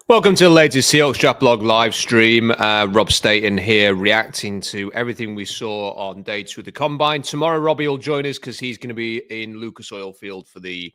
Welcome to the latest Seahawks Draft Blog live stream. Rob Staten here, reacting to everything we saw on day 2 of the Combine. Tomorrow, Robbie will join us because he's going to be in Lucas Oil Field for the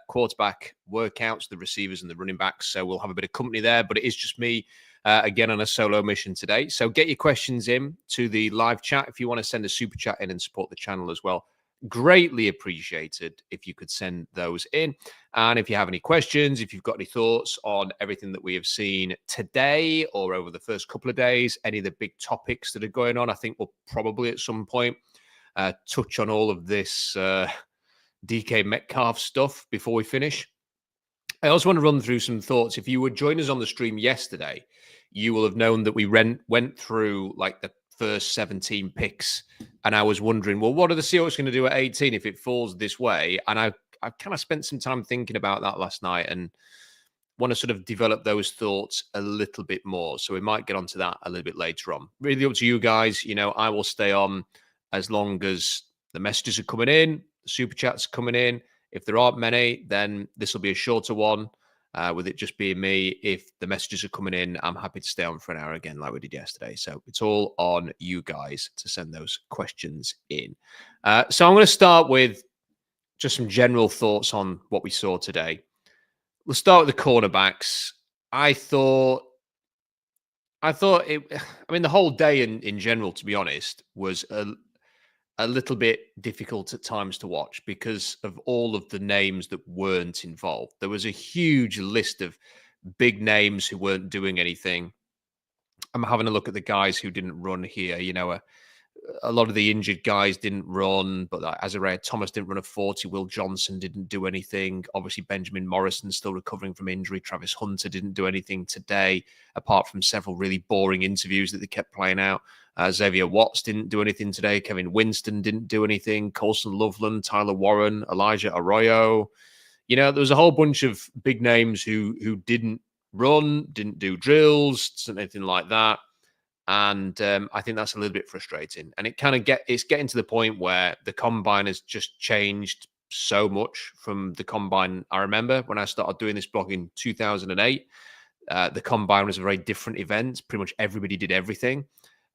quarterback workouts, the receivers and the running backs. So we'll have a bit of company there, but it is just me again on a solo mission today. So get your questions in to the live chat. If you want to send a super chat in and support the channel as well, greatly appreciated if you could send those in. And if you have any questions, if you've got any thoughts on everything that we have seen today or over the first couple of days, any of the big topics that are going on, I think we'll probably at some point touch on all of this DK Metcalf stuff before we finish. I also want to run through some thoughts. If you would join us on the stream yesterday, you will have known that we went through like the first 17 picks, and I was wondering, well, what are the Seahawks going to do at 18 if it falls this way? And I kind of spent some time thinking about that last night and want to sort of develop those thoughts a little bit more. So we might get onto that a little bit later on. Really up to you guys. You know, I will stay on as long as the messages are coming in, the super chats are coming in. If there aren't many, then this will be a shorter one. With it just being me. If the messages are coming in, I'm happy to stay on for an hour again like we did yesterday. So it's all on you guys to send those questions in. So I'm going to start with just some general thoughts on what we saw today. We'll start with the cornerbacks. I mean, the whole day in general, to be honest, was a little bit difficult at times to watch because of all of the names that weren't involved. There was a huge list of big names who weren't doing anything. I'm having a look at the guys who didn't run here. You know, a lot of the injured guys didn't run, but Azariah Thomas didn't run a 40. Will Johnson didn't do anything. Obviously, Benjamin Morrison still recovering from injury. Travis Hunter didn't do anything today, apart from several really boring interviews that they kept playing out. Xavier Watts didn't do anything today. Kevin Winston didn't do anything. Colson Loveland, Tyler Warren, Elijah Arroyo. You know, there was a whole bunch of big names who didn't run, didn't do drills, anything like that. And I think that's a little bit frustrating. And it kind of it's getting to the point where the Combine has just changed so much from the Combine. I remember when I started doing this blog in 2008, the Combine was a very different event. Pretty much everybody did everything,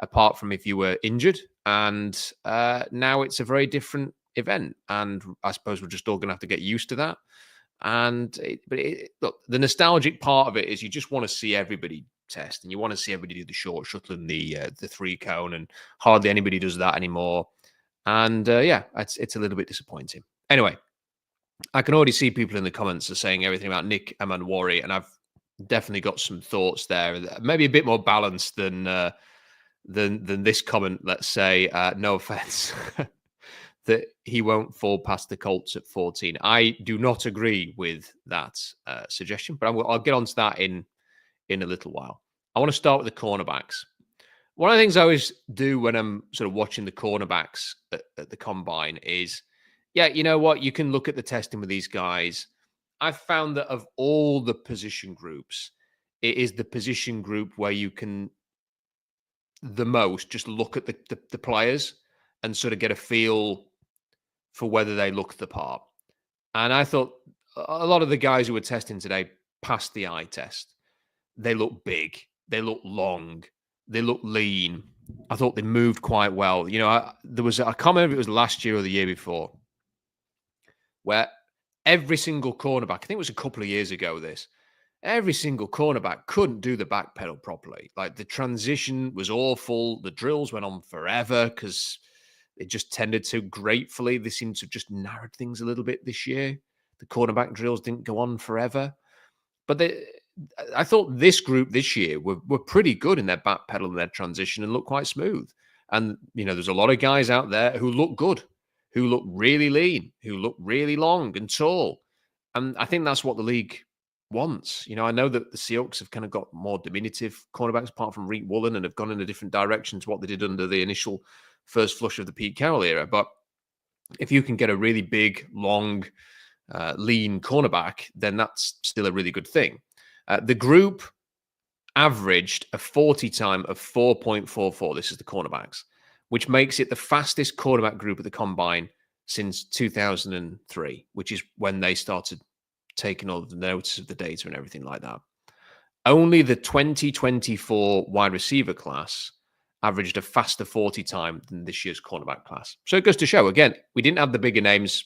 apart from if you were injured. And now it's a very different event. And I suppose we're just all going to have to get used to that. And look, the nostalgic part of it is you just want to see everybody test, and you want to see everybody do the short shuttle and the 3-cone, and hardly anybody does that anymore. And yeah, it's a little bit disappointing. Anyway, I can already see people in the comments are saying everything about Nick Amanwari, and I've definitely got some thoughts there, maybe a bit more balanced than this comment. Let's say, no offense, that he won't fall past the Colts at 14. I do not agree with that suggestion, but I'll get onto that in a little while. I want to start with the cornerbacks. One of the things I always do when I'm sort of watching the cornerbacks at the Combine is, yeah, you know what? You can look at the testing with these guys. I've found that of all the position groups, it is the position group where you can the most just look at the players and sort of get a feel for whether they look the part. And I thought a lot of the guys who were testing today passed the eye test. They look big. They look long. They look lean. I thought they moved quite well. You know, I can't remember if it was last year or the year before, where every single cornerback, I think it was a couple of years ago, every single cornerback couldn't do the back pedal properly. Like the transition was awful. The drills went on forever because it just tended to. Gratefully, they seem to have just narrowed things a little bit this year. The cornerback drills didn't go on forever. But I thought this group this year were pretty good in their back pedal and their transition and looked quite smooth. And, you know, there's a lot of guys out there who look good, who look really lean, who look really long and tall. And I think that's what the league wants. You know, I know that the Seahawks have kind of got more diminutive cornerbacks apart from Reek Woolen and have gone in a different direction to what they did under the initial first flush of the Pete Carroll era. But if you can get a really big, long, lean cornerback, then that's still a really good thing. The group averaged a 40 time of 4.44. This is the cornerbacks, which makes it the fastest cornerback group at the Combine since 2003, which is when they started taking all of the notice of the data and everything like that. Only the 2024 wide receiver class averaged a faster 40 time than this year's cornerback class. So it goes to show, again, we didn't have the bigger names.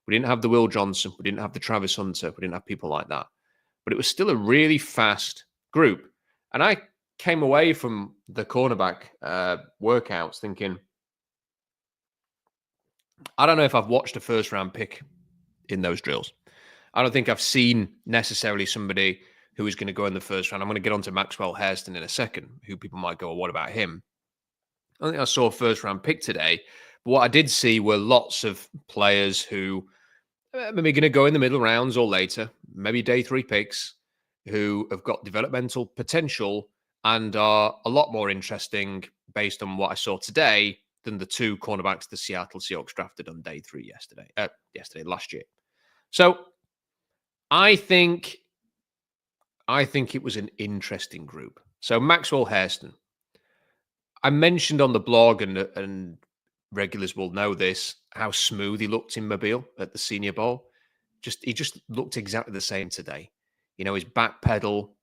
We didn't have the Will Johnson. We didn't have the Travis Hunter. We didn't have people like that. But it was still a really fast group. And I came away from the cornerback workouts thinking, I don't know if I've watched a first round pick in those drills. I don't think I've seen necessarily somebody who is going to go in the first round. I'm going to get on to Maxwell Hairston in a second, who people might go, well, what about him? I don't think I saw a first round pick today. But what I did see were lots of players who maybe going to go in the middle rounds or later, maybe day 3 picks, who have got developmental potential and are a lot more interesting based on what I saw today than the 2 cornerbacks the Seattle Seahawks drafted on day 3 last year. So I think it was an interesting group. So Maxwell Hairston, I mentioned on the blog, and regulars will know this, how smooth he looked in Mobile at the Senior Bowl. He just looked exactly the same today. You know, his back pedal,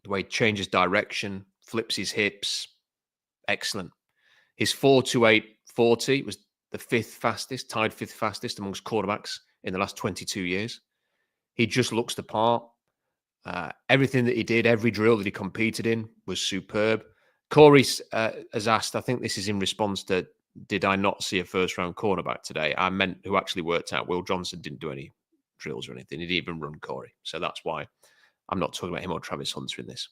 the way he changes direction, flips his hips, excellent. His 4.28 40 was the 5th fastest, tied 5th fastest amongst quarterbacks in the last 22 years. He just looks the part. Everything that he did, every drill that he competed in was superb. Corey has asked, I think this is in response to, did I not see a first-round cornerback today? I meant who actually worked out. Will Johnson didn't do any drills or anything. He didn't even run Corey. So that's why I'm not talking about him or Travis Hunter in this.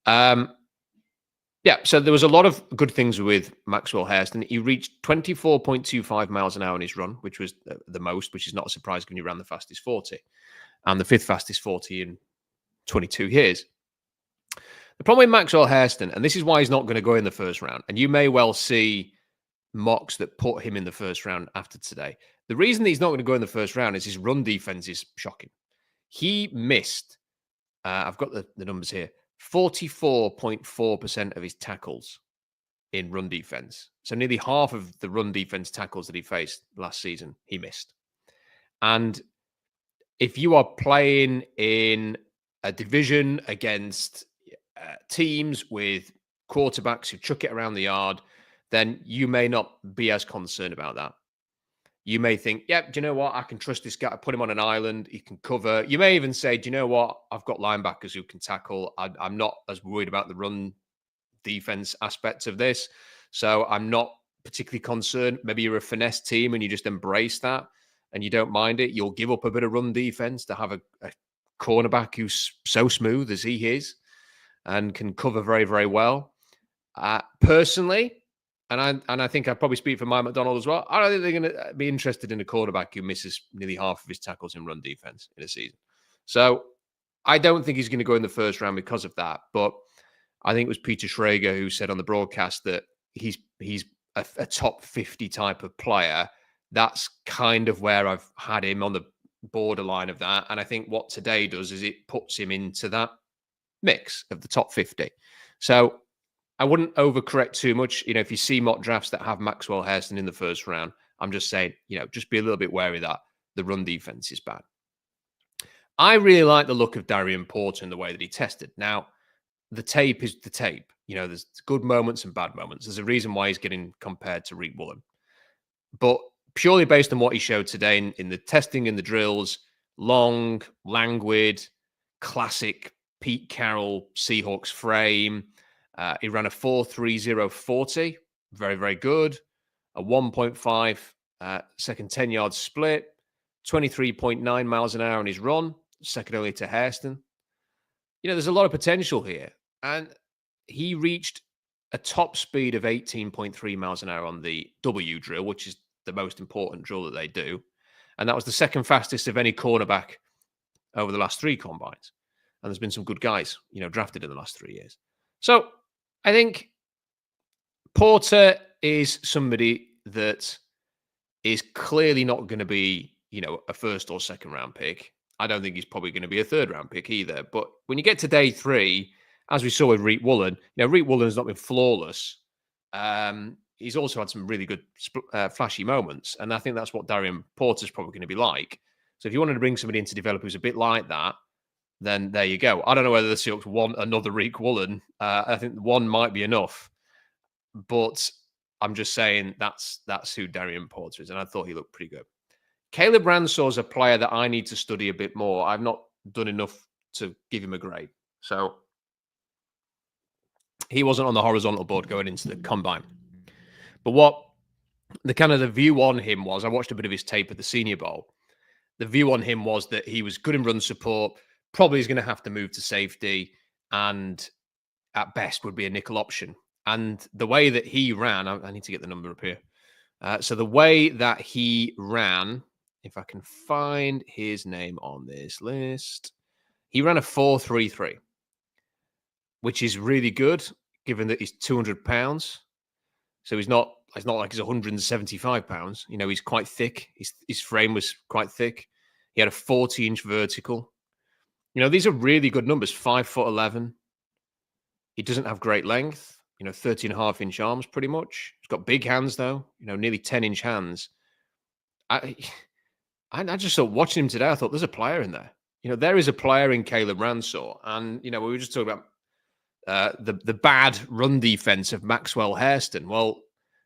Yeah, so there was a lot of good things with Maxwell Hairston. He reached 24.25 miles an hour in his run, which was the most, which is not a surprise when you ran the fastest 40 and the 5th fastest 40 in 22 years. The problem with Maxwell Hairston, and this is why he's not going to go in the first round, and you may well see mocks that put him in the first round after today. The reason that he's not going to go in the first round is his run defense is shocking. He missed, I've got the numbers here, 44.4% of his tackles in run defense. So nearly half of the run defense tackles that he faced last season, he missed. And if you are playing in a division against teams with quarterbacks who chuck it around the yard, then you may not be as concerned about that. You may think, yeah, do you know what? I can trust this guy. I put him on an island. He can cover. You may even say, do you know what? I've got linebackers who can tackle. I'm not as worried about the run defense aspects of this. So I'm not particularly concerned. Maybe you're a finesse team and you just embrace that and you don't mind it. You'll give up a bit of run defense to have a cornerback who's so smooth as he is and can cover very, very well. Personally, and I think I probably speak for Mike McDonald as well, I don't think they're going to be interested in a quarterback who misses nearly half of his tackles in run defense in a season. So I don't think he's going to go in the first round because of that. But I think it was Peter Schrager who said on the broadcast that he's a top 50 type of player. That's kind of where I've had him on the borderline of that. And I think what today does is it puts him into that mix of the top 50. So I wouldn't overcorrect too much. You know, if you see mock drafts that have Maxwell Hairston in the first round, I'm just saying, you know, just be a little bit wary that the run defense is bad. I really like the look of Darian Porter and the way that he tested. Now, the tape is the tape. You know, there's good moments and bad moments. There's a reason why he's getting compared to Reed Woolen. But purely based on what he showed today in the testing and the drills, long, languid, classic Pete Carroll Seahawks frame. He ran a 4.30 40, very, very good. A 1.5 second 10-yard split, 23.9 miles an hour in his run, second only to Hairston. You know, there's a lot of potential here. And he reached a top speed of 18.3 miles an hour on the W drill, which is the most important drill that they do. And that was the second fastest of any cornerback over the last 3 combines. And there's been some good guys, you know, drafted in the last 3 years. So I think Porter is somebody that is clearly not going to be, you know, a first or second round pick. I don't think he's probably going to be a third round pick either. But when you get to day 3, as we saw with Reed Woolen, you know, Reed Woolen has not been flawless. He's also had some really good flashy moments. And I think that's what Darian Porter's probably going to be like. So if you wanted to bring somebody in to develop who's a bit like that, then there you go. I don't know whether the Seahawks want another Reek Woolen. I think one might be enough, but I'm just saying that's who Darian Porter is, and I thought he looked pretty good. Caleb Ransaw is a player that I need to study a bit more. I've not done enough to give him a grade, so he wasn't on the horizontal board going into the combine. But what the view on him was, I watched a bit of his tape at the Senior Bowl. The view on him was that he was good in run support, probably is going to have to move to safety, and at best would be a nickel option. And the way that he ran, I need to get the number up here. So the way that he ran, if I can find his name on this list, he ran a 4.33, which is really good given that he's 200 pounds. So it's not like he's 175 pounds. You know, he's quite thick. His frame was quite thick. He had a 40-inch vertical. You know, these are really good numbers. 5'11". He doesn't have great length. You know, 13.5-inch arms, pretty much. He's got big hands, though. You know, nearly 10-inch hands. I just thought, watching him today, I thought, there's a player in there. You know, there is a player in Caleb Ransaw. And, you know, we were just talking about the bad run defense of Maxwell Hairston. Well,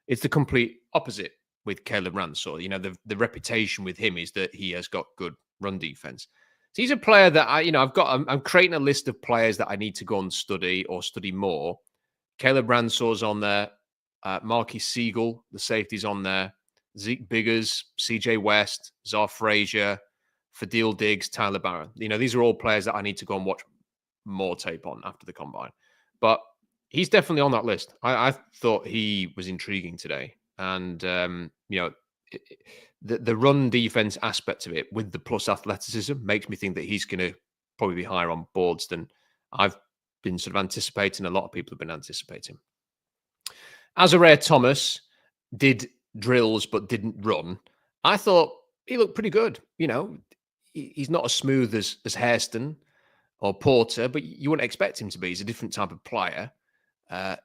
it's the complete opposite with Caleb Ransaw. You know, the reputation with him is that he has got good run defense. So he's a player that I'm creating a list of players that I need to go and study or study more. Caleb Ransaw's on there. Marquis Siegel, the safety's on there. Zeke Biggers, CJ West, Zar Frazier, Fadil Diggs, Tyler Barron. You know, these are all players that I need to go and watch more tape on after the combine. But he's definitely on that list. I thought he was intriguing today. And, you know, the run defense aspect of it with the plus athleticism makes me think that he's going to probably be higher on boards than I've been sort of anticipating. A lot of people have been anticipating. Azariah Thomas did drills but didn't run. I thought he looked pretty good. You know, he's not as smooth as Hairston or Porter, but you wouldn't expect him to be. He's a different type of player.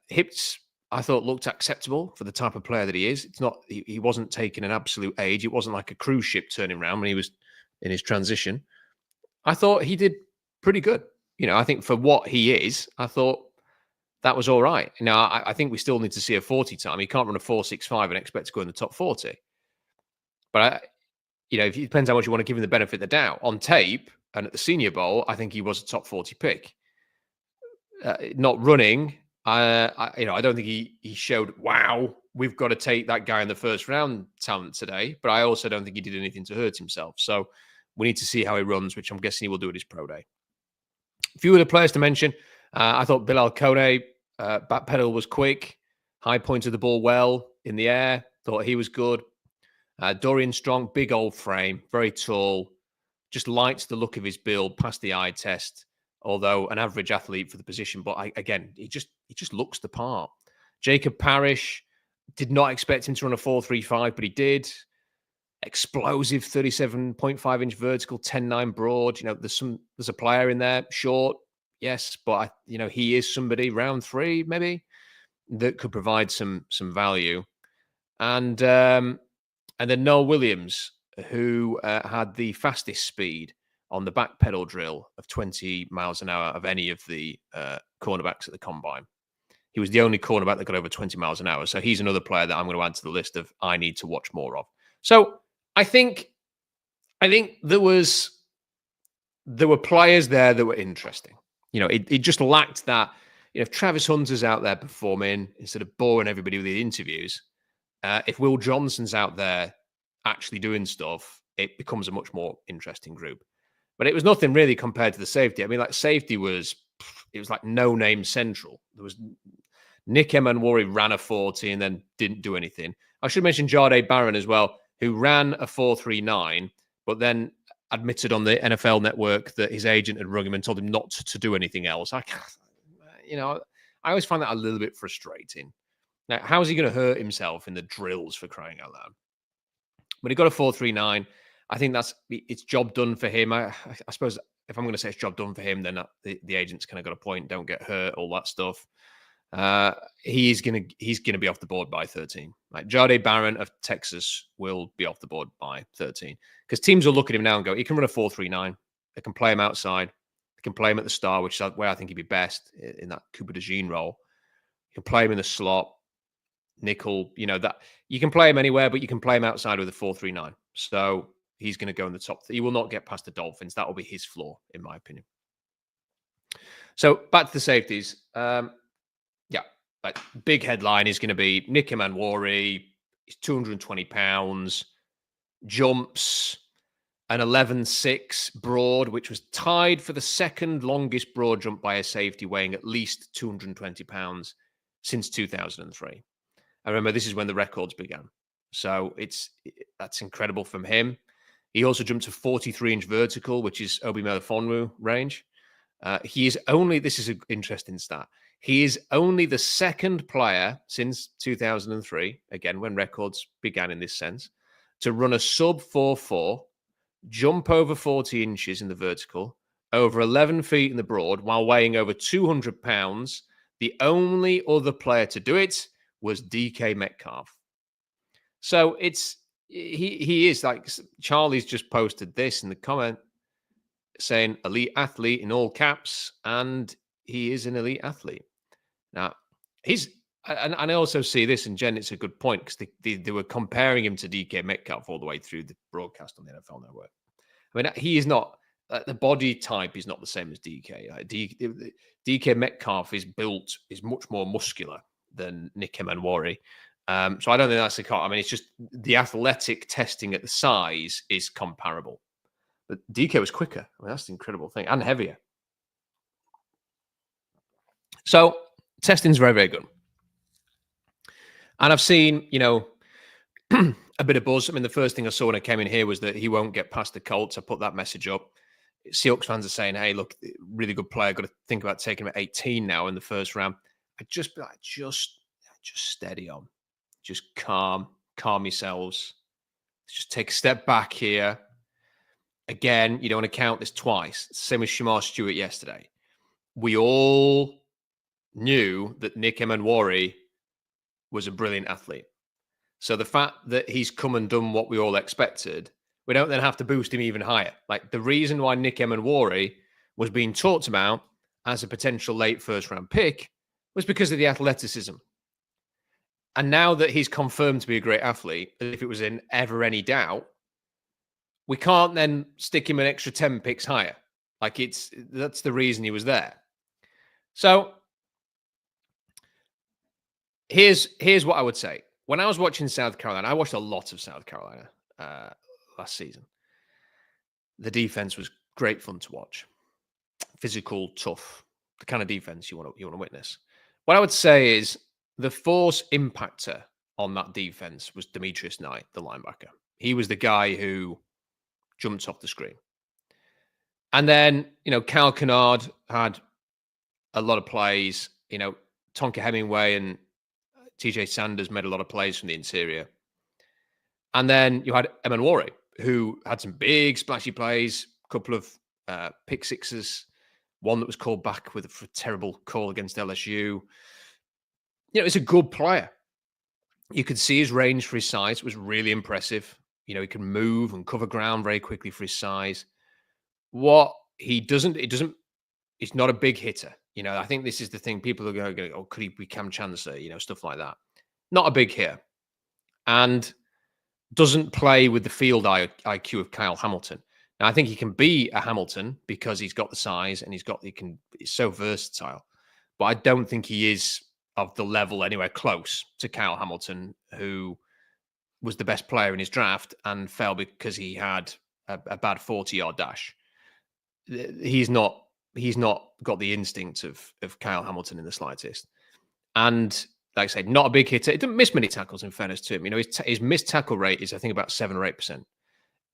Hips, I thought, looked acceptable for the type of player that he is. It's not, he wasn't taking an absolute age. It wasn't like a cruise ship turning around when he was in his transition. I thought he did pretty good. You know, I think for what he is, I thought that was all right. Now, I think we still need to see a 40 time. He can't run a 4.65 and expect to go in the top 40. But, you know, it depends how much you want to give him the benefit of the doubt. On tape and at the Senior Bowl, I think he was a top 40 pick. Not running, I don't think he showed, wow, we've got to take that guy in the first round talent today. But I also don't think he did anything to hurt himself. So we need to see how he runs, which I'm guessing he will do at his pro day. A few other players to mention. I thought Bilal Kone, back pedal was quick, high pointed the ball well in the air. Thought he was good. Dorian Strong, big old frame, very tall, just likes the look of his build, passed the eye test. Although an average athlete for the position, but he just looks the part. Jacob Parrish, did not expect him to run a 4.35, but he did. Explosive 37.5-inch vertical, 10.9 broad. You know, there's a player in there, short, yes, but he is somebody round 3 maybe that could provide some value. And then Noah Williams, who had the fastest speed on the back pedal drill of 20 miles an hour of any of the cornerbacks at the combine. He was the only cornerback that got over 20 miles an hour. So he's another player that I'm going to add to the list of I need to watch more of. So I think there were players there that were interesting. You know, it just lacked that. You know, if Travis Hunter's out there performing instead of boring everybody with the interviews, if Will Johnson's out there actually doing stuff, it becomes a much more interesting group. But it was nothing really compared to the safety. I mean, like safety was like no-name central. There was Nick Emanwari ran a 40 and then didn't do anything. I should mention Jahdae Barron as well, who ran a 4.39, but then admitted on the NFL Network that his agent had rung him and told him not to do anything else. I always find that a little bit frustrating. Now, how is he going to hurt himself in the drills, for crying out loud? But he got a 4.39. I think it's job done for him. I suppose if I'm going to say it's job done for him, then the agent's kind of got a point. Don't get hurt, all that stuff. He's going to be off the board by 13. Like Jahdae Barron of Texas will be off the board by 13 because teams will look at him now and go, he can run a 4.39. They can play him outside. They can play him at the star, which is where I think he'd be best in that Cooper DeJean role. You can play him in the slot, nickel, that you can play him anywhere, but you can play him outside with a 4-3-9. So he's going to go in the top. He will not get past the Dolphins. That will be his floor, in my opinion. So back to the safeties. Big headline is going to be Nick Emanwari. He's 220 pounds, jumps an 11.6 broad, which was tied for the second longest broad jump by a safety weighing at least 220 pounds since 2003. I remember this is when the records began. So that's incredible from him. He also jumped a 43-inch vertical, which is Obi Melifonwu range. He is only, this is an interesting stat, he is only the second player since 2003, again, when records began in this sense, to run a sub 4.4, jump over 40 inches in the vertical, over 11 feet in the broad, while weighing over 200 pounds. The only other player to do it was DK Metcalf. So he is like, Charlie's just posted this in the comment saying elite athlete in all caps, and he is an elite athlete. Now, and I also see this, and Jen, it's a good point, because they were comparing him to DK Metcalf all the way through the broadcast on the NFL Network. I mean, he is not, the body type is not the same as DK. DK Metcalf is much more muscular than Nick Emanwari. So I don't think that's the call. I mean, it's just the athletic testing at the size is comparable. But DK was quicker. I mean, that's the incredible thing, and heavier. So testing's very, very good. And I've seen, a bit of buzz. I mean, the first thing I saw when I came in here was that he won't get past the Colts. I put that message up. Seahawks fans are saying, hey, look, really good player. Got to think about taking him at 18 now in the first round. Just steady on. Just calm yourselves. Just take a step back here. Again, you don't want to count this twice. Same as Shamar Stewart yesterday. We all knew that Nick Emanwari was a brilliant athlete. So the fact that he's come and done what we all expected, we don't then have to boost him even higher. Like, the reason why Nick Emanwari was being talked about as a potential late first-round pick was because of the athleticism. And now that he's confirmed to be a great athlete, if it was in ever any doubt, we can't then stick him an extra 10 picks higher. Like, that's the reason he was there. So here's what I would say. When I was watching South Carolina, I watched a lot of South Carolina last season. The defense was great fun to watch. Physical, tough, the kind of defense you want to witness. What I would say is the force impactor on that defense was Demetrius Knight, the linebacker. He was the guy who jumped off the screen. And then, Cal Kennard had a lot of plays. Tonka Hemingway and TJ Sanders made a lot of plays from the interior. And then you had Emanwari, who had some big splashy plays, a couple of pick sixes, one that was called back with a terrible call against LSU. It's a good player. You could see his range for his size. It was really impressive. He can move and cover ground very quickly for his size. What he doesn't, he's not a big hitter. I think this is the thing. People are going to go, oh, could he be Cam Chancellor? Stuff like that. Not a big hitter. And doesn't play with the field IQ of Kyle Hamilton. Now, I think he can be a Hamilton because he's got the size and he's so versatile. But I don't think he is of the level anywhere close to Kyle Hamilton, who was the best player in his draft and fell because he had a bad 40-yard dash. He's not got the instinct of Kyle Hamilton in the slightest. And like I said, not a big hitter. He didn't miss many tackles, in fairness to him. His missed tackle rate is, I think, about 7 or 8%.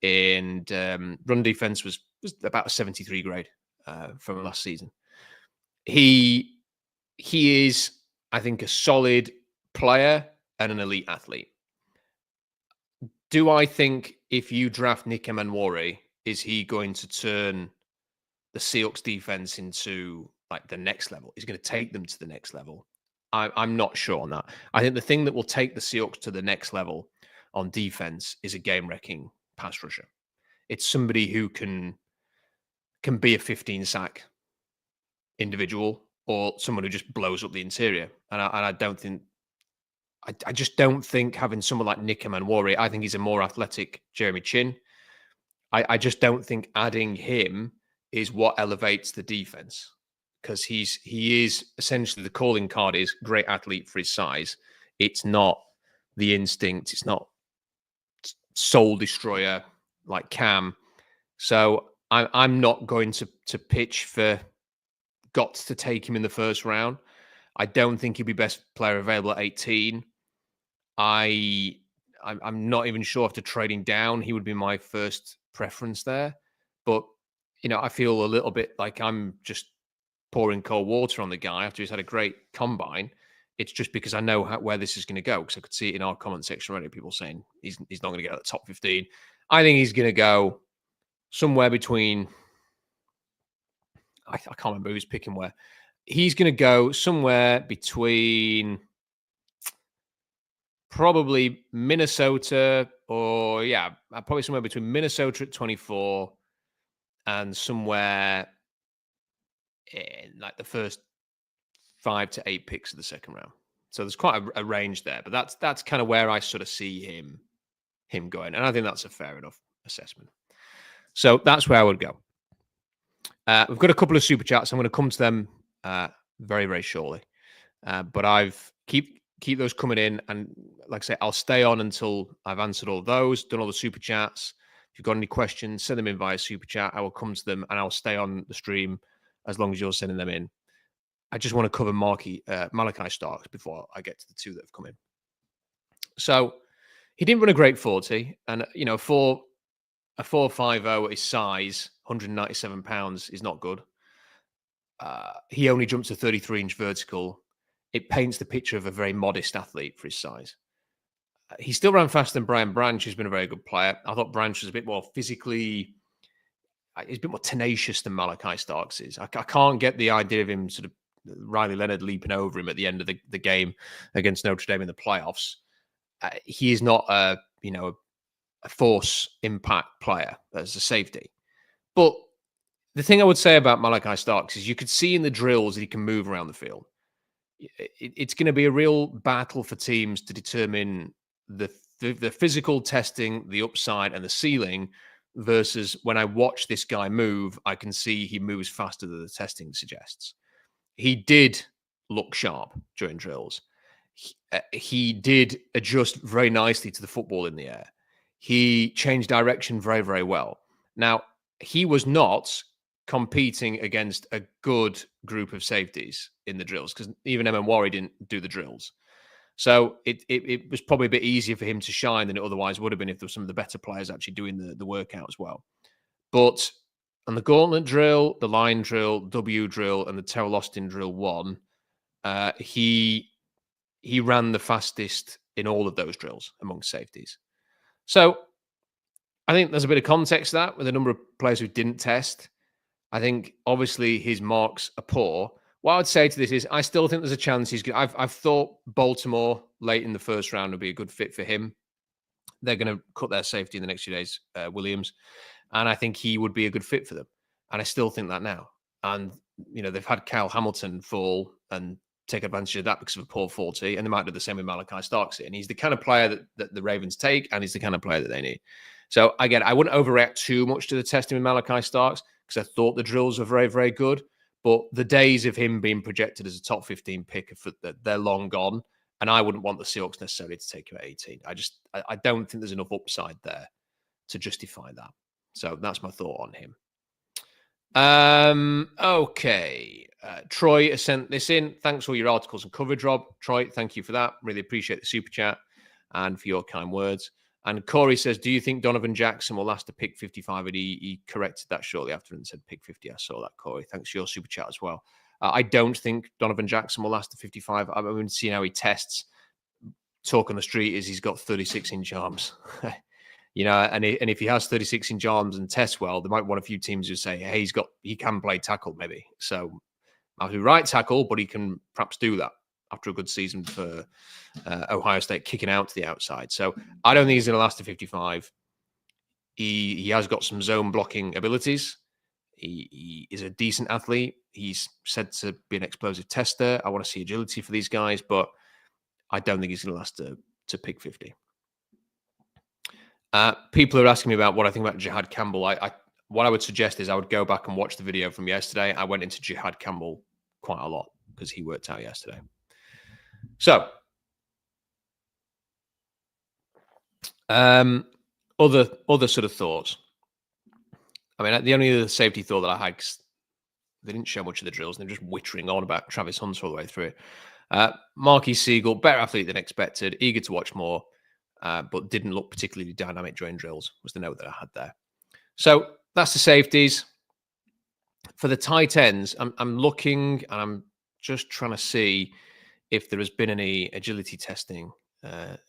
And run defense was about a 73 grade from last season. He is, I think, a solid player and an elite athlete. Do I think if you draft Nick Emanwari, is he going to turn the Seahawks defense into like the next level? He's going to take them to the next level. I'm not sure on that. I think the thing that will take the Seahawks to the next level on defense is a game-wrecking pass rusher. It's somebody who can be a 15 sack individual or someone who just blows up the interior. And I don't think, I just don't think having someone like Nick Manwari, I think he's a more athletic Jeremy Chin. I just don't think adding him is what elevates the defense, because he is essentially, the calling card is great athlete for his size. It's not the instinct. It's not soul destroyer like Cam. So I'm not going to pitch for Gotts to take him in the first round. I don't think he'll be best player available at 18. I'm not even sure after trading down, he would be my first preference there. But, I feel a little bit like I'm just pouring cold water on the guy after he's had a great combine. It's just because I know where this is going to go, because I could see it in our comment section already, people saying he's not going to get out of the top 15. I think he's going to go somewhere between, I can't remember who's picking where. He's going to go somewhere between probably Minnesota, or probably somewhere between Minnesota at 24 and somewhere in like the first 5 to 8 picks of the second round. So there's quite a range there, but that's kind of where I sort of see him going, and I think that's a fair enough assessment. So that's where I would go. We've got a couple of super chats. I'm going to come to them very, very shortly. But I've keep those coming in, and like I say, I'll stay on until I've answered all those, done all the super chats. If you've got any questions, send them in via super chat. I will come to them, and I'll stay on the stream as long as you're sending them in. I just want to cover Malachi Starks before I get to the two that have come in. So he didn't run a great 40, and for a 4.50 at his size, 197 pounds is not good. He only jumps a 33-inch vertical. It paints the picture of a very modest athlete for his size. He still ran faster than Brian Branch, who's been a very good player. I thought Branch was a bit more physically, he's a bit more tenacious than Malachi Starks is. I can't get the idea of him sort of Riley Leonard leaping over him at the end of the game against Notre Dame in the playoffs. He is not a force impact player as a safety. But the thing I would say about Malachi Starks is you could see in the drills that he can move around the field. It's going to be a real battle for teams to determine the physical testing, the upside and the ceiling, versus when I watch this guy move, I can see he moves faster than the testing suggests. He did look sharp during drills. He did adjust very nicely to the football in the air. He changed direction very, very well. Now, he was not competing against a good group of safeties in the drills, because even Manwari didn't do the drills. So it was probably a bit easier for him to shine than it otherwise would have been if there were some of the better players actually doing the workout as well. But on the gauntlet drill, the line drill, W drill, and the Terrell Austin drill 1, he ran the fastest in all of those drills among safeties. So I think there's a bit of context to that with a number of players who didn't test. I think obviously his marks are poor. What I would say to this is I still think there's a chance he's good. I've thought Baltimore late in the first round would be a good fit for him. They're going to cut their safety in the next few days, Williams, and I think he would be a good fit for them. And I still think that now. And, they've had Kyle Hamilton fall and take advantage of that because of a poor 40, and they might do the same with Malachi Starks. And he's the kind of player that the Ravens take, and he's the kind of player that they need. So again, I wouldn't overreact too much to the testing with Malachi Starks, because I thought the drills were very, very good. But the days of him being projected as a top 15 pick, they're long gone. And I wouldn't want the Seahawks necessarily to take him at 18. I don't think there's enough upside there to justify that. So that's my thought on him. Okay. Troy has sent this in. Thanks for all your articles and coverage, Rob. Troy, thank you for that. Really appreciate the super chat and for your kind words. And Corey says, do you think Donovan Jackson will last to pick 55? And he corrected that shortly after and said pick 50. I saw that, Corey. Thanks for your super chat as well. I don't think Donovan Jackson will last to 55. I'm going to see how he tests. Talk on the street is he's got 36-inch arms. And if he has 36-inch arms and tests well, there might want a few teams who say, hey, he can play tackle maybe. So I'll do right tackle, but he can perhaps do that after a good season for Ohio State, kicking out to the outside. So I don't think he's going to last to 55. He has got some zone blocking abilities. He is a decent athlete. He's said to be an explosive tester. I want to see agility for these guys, but I don't think he's going to last to pick 50. People are asking me about what I think about Jihad Campbell. What I would suggest is I would go back and watch the video from yesterday. I went into Jihad Campbell quite a lot because he worked out yesterday. So, other sort of thoughts. I mean, the only other safety thought that I had, cause they didn't show much of the drills, and they're just wittering on about Travis Hunter all the way through it. Marquis Siegel, better athlete than expected, eager to watch more, but didn't look particularly dynamic during drills, was the note that I had there. So that's the safeties. For the tight ends, I'm looking and I'm just trying to see if there has been any agility testing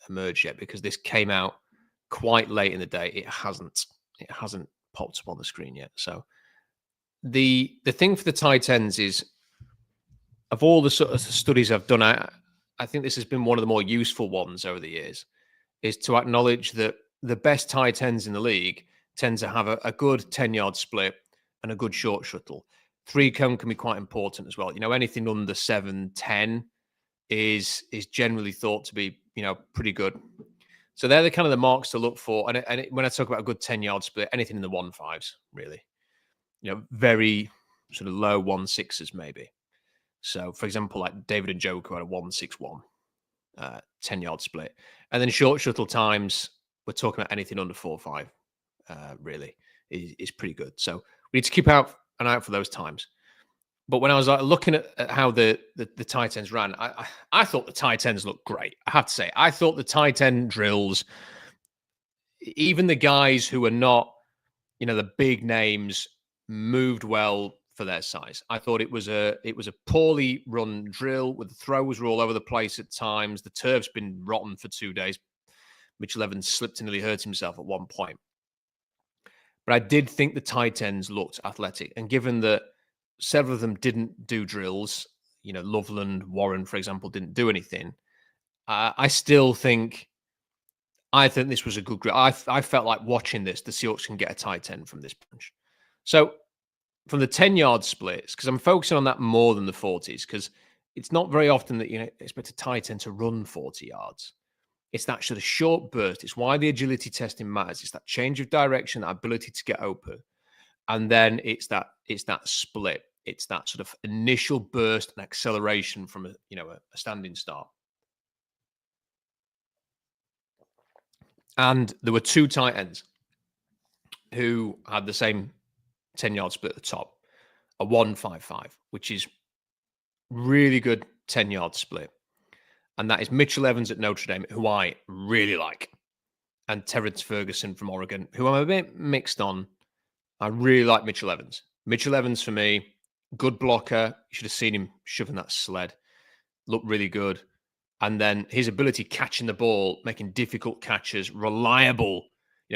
emerge yet, because this came out quite late in the day. It hasn't popped up on the screen yet. So the thing for the tight ends is, of all the sort of studies I've done, I think this has been one of the more useful ones over the years, is to acknowledge that the best tight ends in the league tend to have a good 10-yard split and a good short shuttle. 3-cone can be quite important as well. You know, anything under 7-10 is generally thought to be, you know, pretty good. So they're the kind of the marks to look for. And when I talk about a good 10-yard split, anything in the 1.5s, really. You know, very sort of low 1.6s maybe. So, for example, like David Njoku had a 1.61 10-yard split. And then short shuttle times, we're talking about anything under 4.5, really, is pretty good. So we need to keep an eye out for those times. But when I was looking at how the tight ends ran, I thought the tight ends looked great. I have to say, I thought the tight end drills, even the guys who are not, you know, the big names, moved well for their size. I thought it was a poorly run drill, with the throws were all over the place at times. The turf's been rotten for 2 days. Mitchell Evans slipped and nearly hurt himself at one point. But I did think the tight ends looked athletic, and given that several of them didn't do drills, you know, Loveland, Warren, for example, didn't do anything. I think this was a good group. I felt like watching this, the Seahawks can get a tight end from this bunch. So from the 10-yard splits, because I'm focusing on that more than the 40s, because it's not very often that you expect a tight end to run 40 yards. It's that sort of short burst. It's why the agility testing matters. It's that change of direction, that ability to get open. And then it's that split. It's that sort of initial burst and acceleration from a standing start. And there were 2 tight ends who had the same 10-yard split at the top, a 1.55, which is really good 10-yard split. And that is Mitchell Evans at Notre Dame, who I really like, and Terrence Ferguson from Oregon, who I'm a bit mixed on. I really like Mitchell Evans. Mitchell Evans, for me, good blocker. You should have seen him shoving that sled. Looked really good. And then his ability catching the ball, making difficult catches, reliable,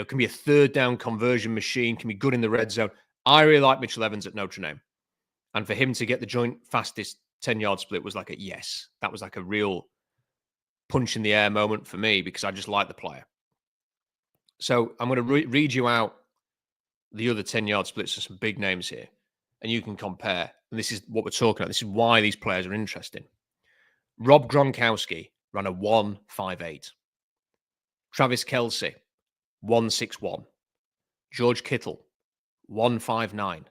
can be a third down conversion machine, can be good in the red zone. I really like Mitchell Evans at Notre Dame. And for him to get the joint fastest 10-yard split was like a yes. That was like a real punch in the air moment for me, because I just like the player. So I'm going to read you out the other 10-yard splits of some big names here, and you can compare. And this is what we're talking about. This is why these players are interesting. Rob Gronkowski ran a 1.58. Travis Kelce, 1.61. George Kittle, 1.59.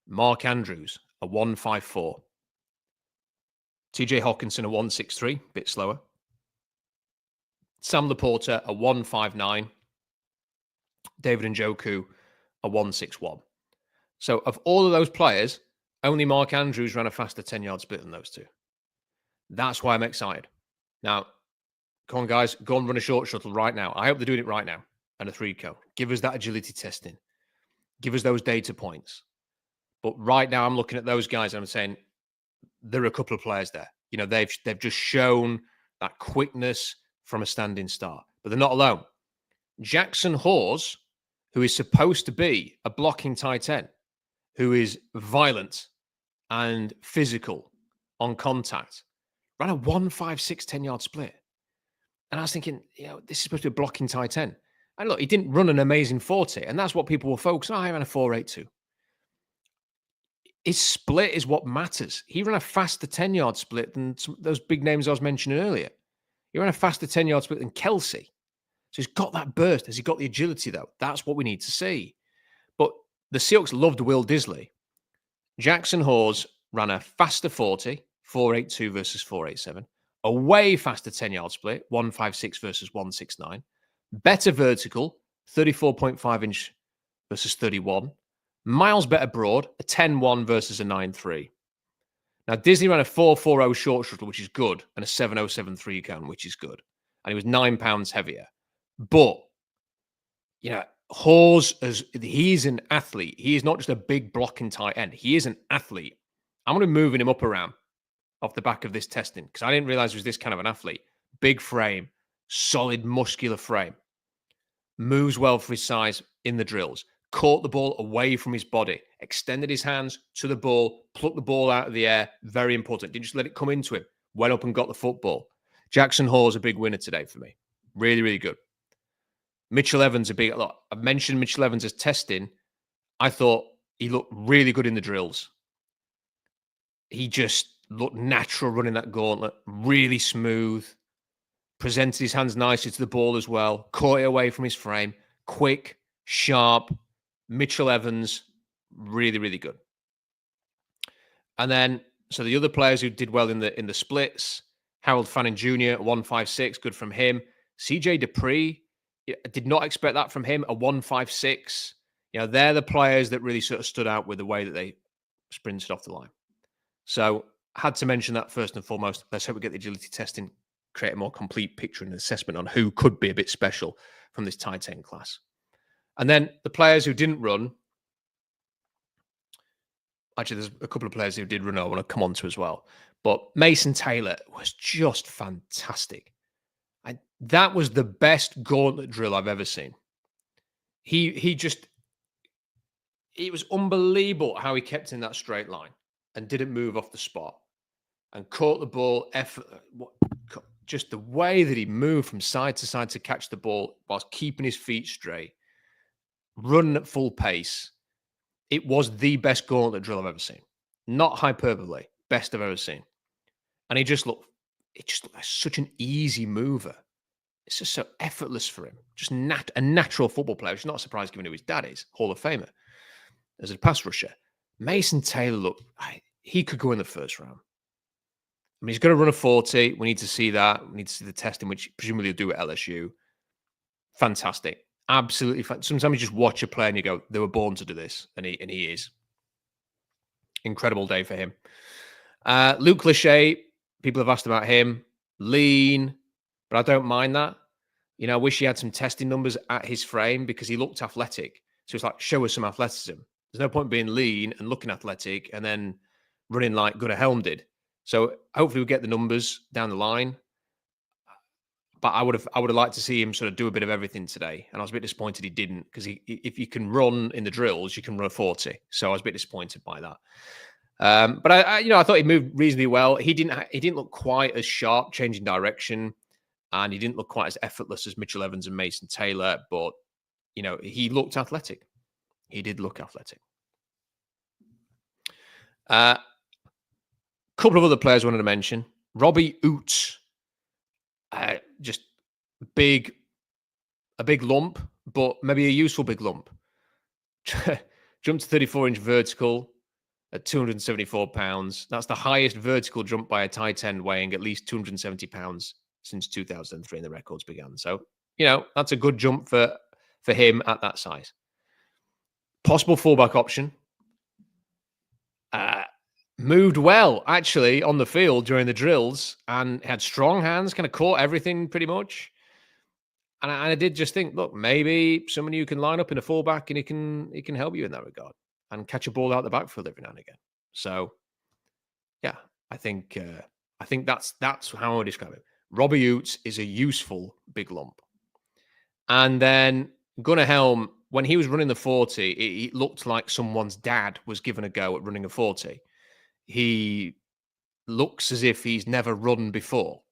Mark Andrews, a 1.54. TJ Hawkinson, a 1.63, bit slower. Sam Laporta, a 1.59. David Njoku, a 1.61. So of all of those players, only Mark Andrews ran a faster 10-yard split than those two. That's why I'm excited. Now, come on, guys, go and run a short shuttle right now. I hope they're doing it right now. And a 3-co. Give us that agility testing. Give us those data points. But right now, I'm looking at those guys and I'm saying there are a couple of players there. They've just shown that quickness from a standing start. But they're not alone. Jackson Hawes, who is supposed to be a blocking tight end, who is violent and physical on contact, ran a 1.56 10-yard split. And I was thinking, this is supposed to be a blocking tight end. And look, he didn't run an amazing 40, and that's what people will focus on. I ran a 4.82. his split is what matters. He ran a faster 10-yard split than those big names I was mentioning earlier. He ran a faster 10-yard split than Kelsey. So he's got that burst. Has he got the agility, though? That's what we need to see. But the Seahawks loved Will Disley. Jackson Hawes ran a faster 40, 4.82 versus 4.87. A way faster 10-yard split, 156 versus 169. Better vertical, 34.5 inch versus 31. Miles better broad, a 10.1 versus a 9.3. Now, Disney ran a 4.40 short shuttle, which is good, and a 7.073 count, which is good. And he was 9 pounds heavier. But, Hawes, he's an athlete. He is not just a big blocking tight end. He is an athlete. I'm going to be moving him up around off the back of this testing because I didn't realize he was this kind of an athlete. Big frame, solid muscular frame. Moves well for his size in the drills. Caught the ball away from his body. Extended his hands to the ball. Plucked the ball out of the air. Very important. Didn't just let it come into him. Went up and got the football. Jackson Hawes a big winner today for me. Really, really good. Mitchell Evans a big. Look, I've mentioned Mitchell Evans as testing. I thought he looked really good in the drills. He just looked natural running that gauntlet. Really smooth. Presented his hands nicely to the ball as well. Caught it away from his frame. Quick, sharp. Mitchell Evans, really, really good. And then, so the other players who did well in the splits, Harold Fannin Jr., 156, good from him. CJ Dupree, I did not expect that from him, a 156. They're the players that really sort of stood out with the way that they sprinted off the line. So, had to mention that first and foremost. Let's hope we get the agility testing, create a more complete picture and assessment on who could be a bit special from this tight end class. And then the players who didn't run, actually, there's a couple of players who did run I want to come on to as well. But Mason Taylor was just fantastic. That was the best gauntlet drill I've ever seen. It was unbelievable how he kept in that straight line and didn't move off the spot and caught the ball. Just the way that he moved from side to side to catch the ball whilst keeping his feet straight, running at full pace. It was the best gauntlet drill I've ever seen. Not hyperbole, best I've ever seen. And it just looked like such an easy mover. It's just so effortless for him. Just a natural football player, which is not a surprise given who his dad is, Hall of Famer, as a pass rusher. Mason Taylor, he could go in the first round. I mean, he's going to run a 40. We need to see that. We need to see the testing, which presumably he'll do at LSU. Fantastic. Absolutely. Sometimes you just watch a player and you go, they were born to do this. And he is. Incredible day for him. Luke Lachey, people have asked about him. Lean, but I don't mind that. I wish he had some testing numbers at his frame because he looked athletic. So it's like, show us some athleticism. There's no point being lean and looking athletic and then running like Gunnar Helm did. So hopefully we'll get the numbers down the line. But I would have liked to see him sort of do a bit of everything today. And I was a bit disappointed he didn't because if you can run in the drills, you can run a 40. So I was a bit disappointed by that. But I thought he moved reasonably well. He didn't look quite as sharp, changing direction, and he didn't look quite as effortless as Mitchell Evans and Mason Taylor. But he looked athletic. He did look athletic. Couple of other players I wanted to mention. Robbie Oots, just a big lump, but maybe a useful big lump. Jumped to 34-inch vertical at 274 pounds. That's the highest vertical jump by a tight end weighing at least 270 pounds since 2003 and the records began. So, that's a good jump for him at that size. Possible fullback option. Moved well, actually, on the field during the drills and had strong hands, kind of caught everything pretty much. And I did just think, look, maybe someone you can line up in a fullback and he can help you in that regard and catch a ball out the backfield every now and again. So, yeah, I think that's how I would describe it. Robbie Oots is a useful big lump. And then Gunnar Helm, when he was running the 40, it looked like someone's dad was given a go at running a 40. He looks as if he's never run before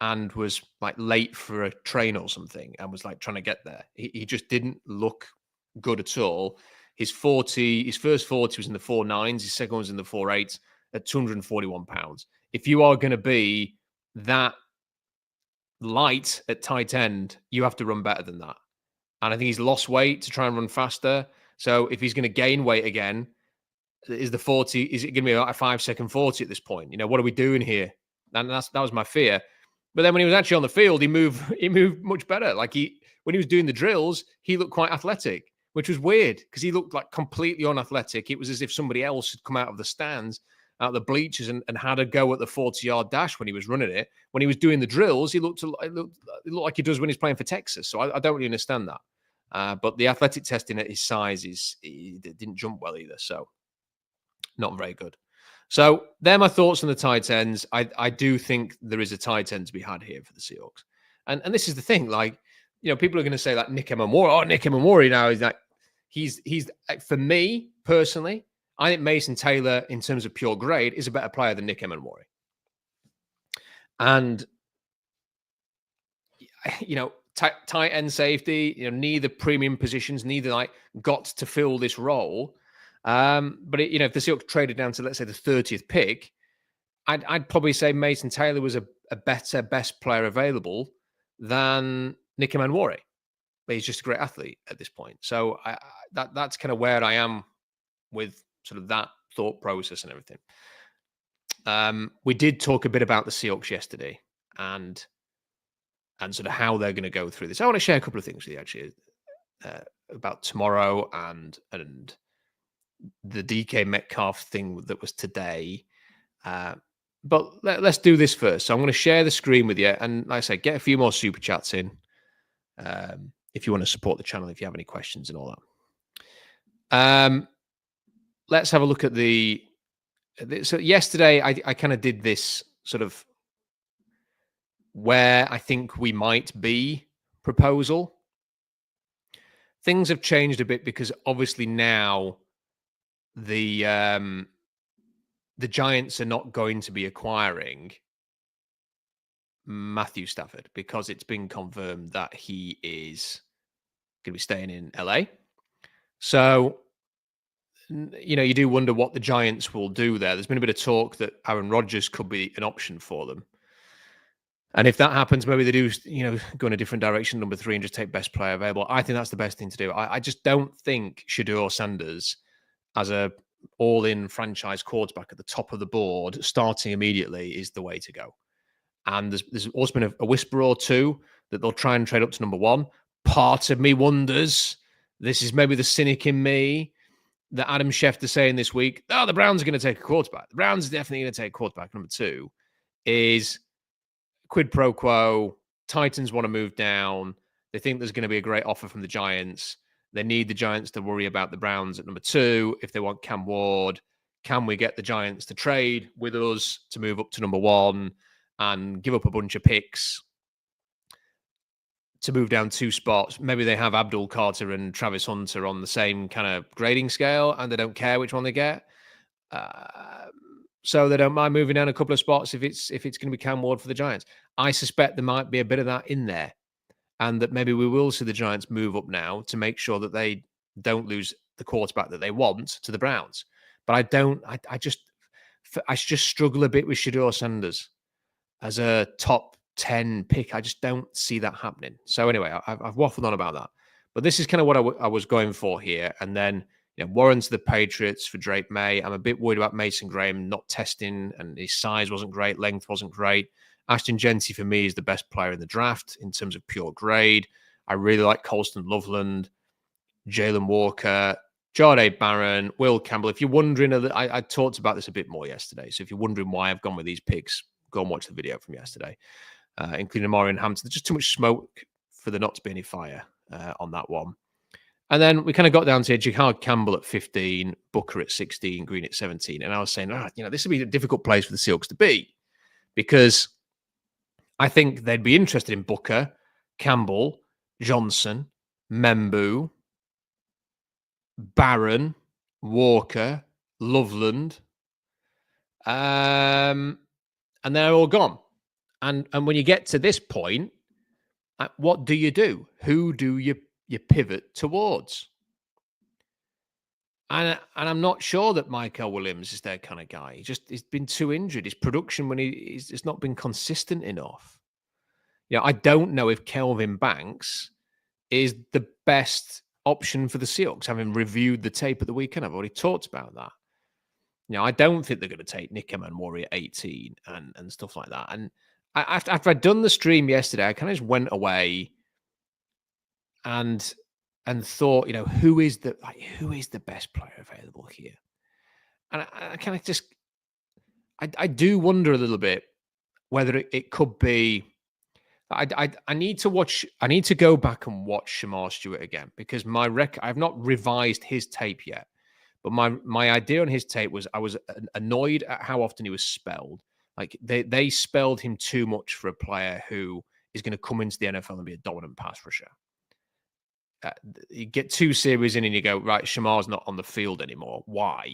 and was like late for a train or something and was like trying to get there. He just didn't look good at all. His first 40 was in the 4.9s. His second one was in the 4.8s at 241 pounds. If you are going to be that light at tight end, you have to run better than that. And I think he's lost weight to try and run faster. So if he's going to gain weight again, is it going to be like a 5-second 40 at this point? What are we doing here? And that was my fear. But then when he was actually on the field, he moved much better. Like when he was doing the drills, he looked quite athletic, which was weird because he looked like completely unathletic. It was as if somebody else had come out of the stands, out of the bleachers, and had a go at the 40-yard dash when he was running it. When he was doing the drills, it looked like he does when he's playing for Texas. So I don't really understand that. But the athletic testing at his size didn't jump well either. So not very good. So they're my thoughts on the tight ends. I do think there is a tight end to be had here for the Seahawks. And this is the thing, like, people are going to say like Nick Emamori now is like, he's for me personally, I think Mason Taylor in terms of pure grade is a better player than Nick Emamori. And, tight end safety, neither premium positions, neither like got to fill this role. But if the Seahawks traded down to, let's say, the 30th pick, I'd probably say Mason Taylor was a better, best player available than Nick Emmanwori. But he's just a great athlete at this point. So that's kind of where I am with sort of that thought process and everything. We did talk a bit about the Seahawks yesterday and sort of how they're going to go through this. I want to share a couple of things with you actually about tomorrow and the DK Metcalf thing that was today. But let's do this first. So I'm going to share the screen with you. And like I say, get a few more super chats in if you want to support the channel, if you have any questions and all that. Let's have a look at so yesterday I kind of did this sort of where I think we might be proposal. Things have changed a bit because obviously now the Giants are not going to be acquiring Matthew Stafford because it's been confirmed that he is going to be staying in LA. So, you do wonder what the Giants will do there. There's been a bit of talk that Aaron Rodgers could be an option for them. And if that happens, maybe they do, go in a different direction, number 3, and just take best player available. I think that's the best thing to do. I just don't think Shedeur Sanders as a all-in franchise quarterback at the top of the board, starting immediately, is the way to go. And there's also been a whisper or two that they'll try and trade up to number 1. Part of me wonders, this is maybe the cynic in me, that Adam Schefter saying this week, the Browns are going to take a quarterback. The Browns are definitely going to take quarterback. Number 2 is quid pro quo. Titans want to move down. They think there's going to be a great offer from the Giants. They need the Giants to worry about the Browns at number 2. If they want Cam Ward, can we get the Giants to trade with us to move up to number 1 and give up a bunch of picks to move down 2 spots? Maybe they have Abdul Carter and Travis Hunter on the same kind of grading scale and they don't care which one they get. So they don't mind moving down a couple of spots if it's going to be Cam Ward for the Giants. I suspect there might be a bit of that in there. And that maybe we will see the Giants move up now to make sure that they don't lose the quarterback that they want to the Browns. But I just struggle a bit with Shedeur Sanders as a top 10 pick. I just don't see that happening. So anyway, I've waffled on about that. But this is kind of what I was going for here. And then Warren to the Patriots for Drake May. I'm a bit worried about Mason Graham not testing, and his size wasn't great, length wasn't great. Ashton Genty, for me, is the best player in the draft in terms of pure grade. I really like Colston Loveland, Jalen Walker, Jahdae Barron, Will Campbell. If you're wondering, I talked about this a bit more yesterday. So if you're wondering why I've gone with these picks, go and watch the video from yesterday, including Marion Hampton. There's just too much smoke for there not to be any fire on that one. And then we kind of got down to Jahad Campbell at 15, Booker at 16, Green at 17. And I was saying, this would be a difficult place for the Seahawks to be because I think they'd be interested in Booker, Campbell, Johnson, Membu, Barron, Walker, Loveland, and they're all gone. And when you get to this point, what do you do? Who do you pivot towards? And I'm not sure that Michael Williams is their kind of guy. He's been too injured. His production it's not been consistent enough. I don't know if Kelvin Banks is the best option for the Seahawks, having reviewed the tape at the weekend. I've already talked about that. I don't think they're going to take Nick Warrior at 18 and stuff like that. And after I'd done the stream yesterday, I kind of just went away and thought, who is the best player available here? And I kind of just, I do wonder a little bit whether it could be. I need to watch. I need to go back and watch Shamar Stewart again because I've not revised his tape yet. But my idea on his tape was I was annoyed at how often he was spelled. Like they spelled him too much for a player who is going to come into the NFL and be a dominant pass rusher. You get 2 series in and you go, right, Shamar's not on the field anymore. Why?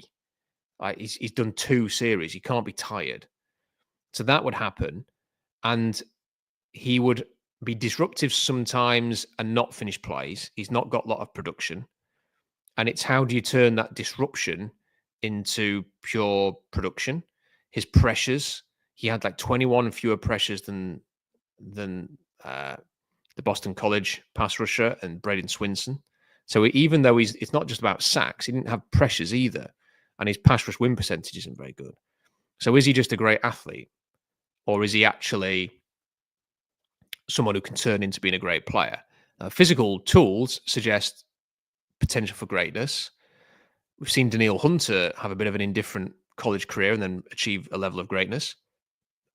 Like he's done 2 series. He can't be tired. So that would happen. And he would be disruptive sometimes and not finish plays. He's not got a lot of production. And it's how do you turn that disruption into pure production? His pressures, he had like 21 fewer pressures than the Boston College pass rusher and Braden Swinson. So even though it's not just about sacks, he didn't have pressures either. And his pass rush win percentage isn't very good. So is he just a great athlete? Or is he actually someone who can turn into being a great player? Physical tools suggest potential for greatness. We've seen Daniil Hunter have a bit of an indifferent college career and then achieve a level of greatness.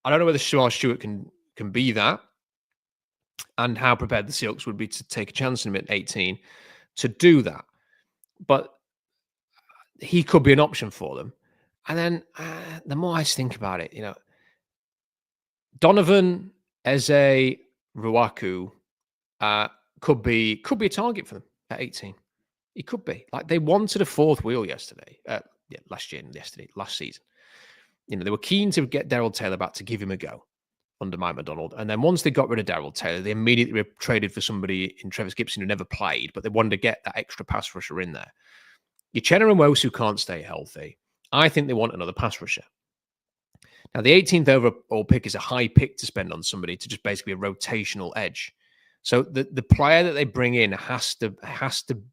I don't know whether Shamar Stewart can be that and how prepared the Seahawks would be to take a chance in him at 18 to do that. But he could be an option for them. And then the more I think about it, Donovan Eze Ruaku could be a target for them at 18. He could be. Like they wanted a 4th wheel last season. They were keen to get Darrell Taylor back to give him a go under Mike Macdonald. And then once they got rid of Darrell Taylor, they immediately traded for somebody in Travis Gibson who never played, but they wanted to get that extra pass rusher in there. Uchenna and Wosu can't stay healthy. I think they want another pass rusher. Now, the 18th overall pick is a high pick to spend on somebody to just basically a rotational edge. So the player that they bring in has to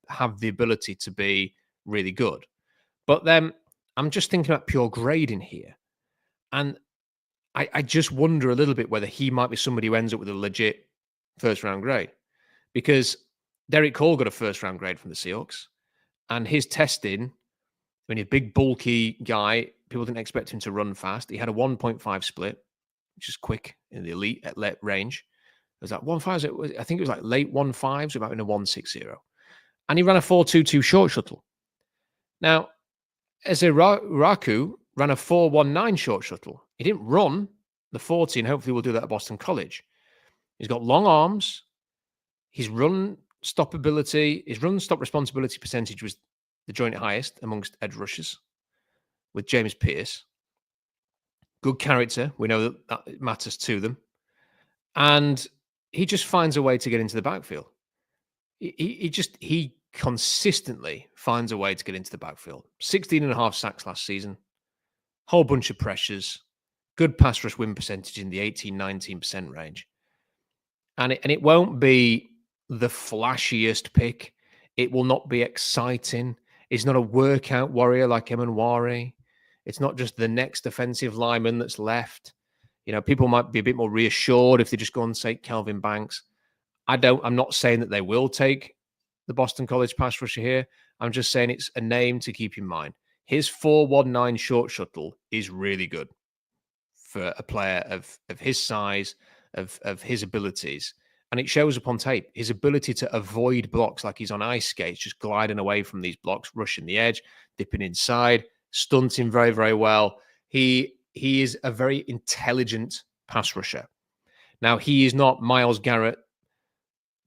have the ability to be really good. But then I'm just thinking about pure grading here. And I just wonder a little bit whether he might be somebody who ends up with a legit first-round grade. Because Derek Cole got a first-round grade from the Seahawks. And his testing, he's a big, bulky guy. People didn't expect him to run fast. He had a 1.5 split, which is quick in the elite at late range. It was like 1.5. I think it was like late 1.5s, so about in a 1.60. And he ran a 4.22 short shuttle. Now, Eze Raku ran a 4.19 short shuttle. He didn't run the 40, and hopefully we'll do that at Boston College. He's got long arms. His run stop responsibility percentage was the joint highest amongst edge rushers with James Pierce. Good character. We know that matters to them. And he just finds a way to get into the backfield. He consistently finds a way to get into the backfield. 16.5 sacks last season. Whole bunch of pressures. Good pass rush win percentage in the 18-19% range. And it won't be the flashiest pick. It will not be exciting. It's not a workout warrior like Emanwari. It's not just the next offensive lineman that's left. People might be a bit more reassured if they just go and say Kelvin Banks. I'm not saying that they will take the Boston College pass rusher here. I'm just saying it's a name to keep in mind. His 4.19 short shuttle is really good for a player of his size, of his abilities. And it shows up on tape. His ability to avoid blocks like he's on ice skates, just gliding away from these blocks, rushing the edge, dipping inside, stunting very, very well. He is a very intelligent pass rusher. Now, he is not Myles Garrett,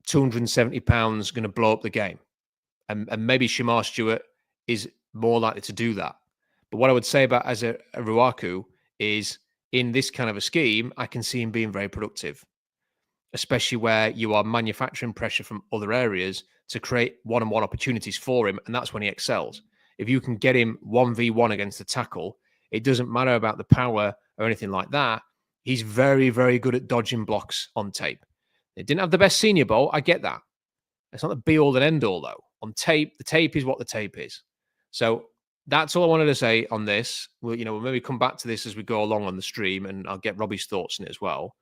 270 pounds, going to blow up the game. And maybe Shamar Stewart is more likely to do that. But what I would say about Eze Ruaku is in this kind of a scheme, I can see him being very productive, especially where you are manufacturing pressure from other areas to create one-on-one opportunities for him. And that's when he excels. if you can get him 1v1 against the tackle, it doesn't matter about the power or anything like that. He's very, very good at dodging blocks on tape. They didn't have the best Senior Bowl. I get that. It's not the be-all and end-all, though. On tape, the tape is what the tape is. So that's all I wanted to say on this. We'll maybe come back to this as we go along on the stream, and I'll get Robbie's thoughts on it as well.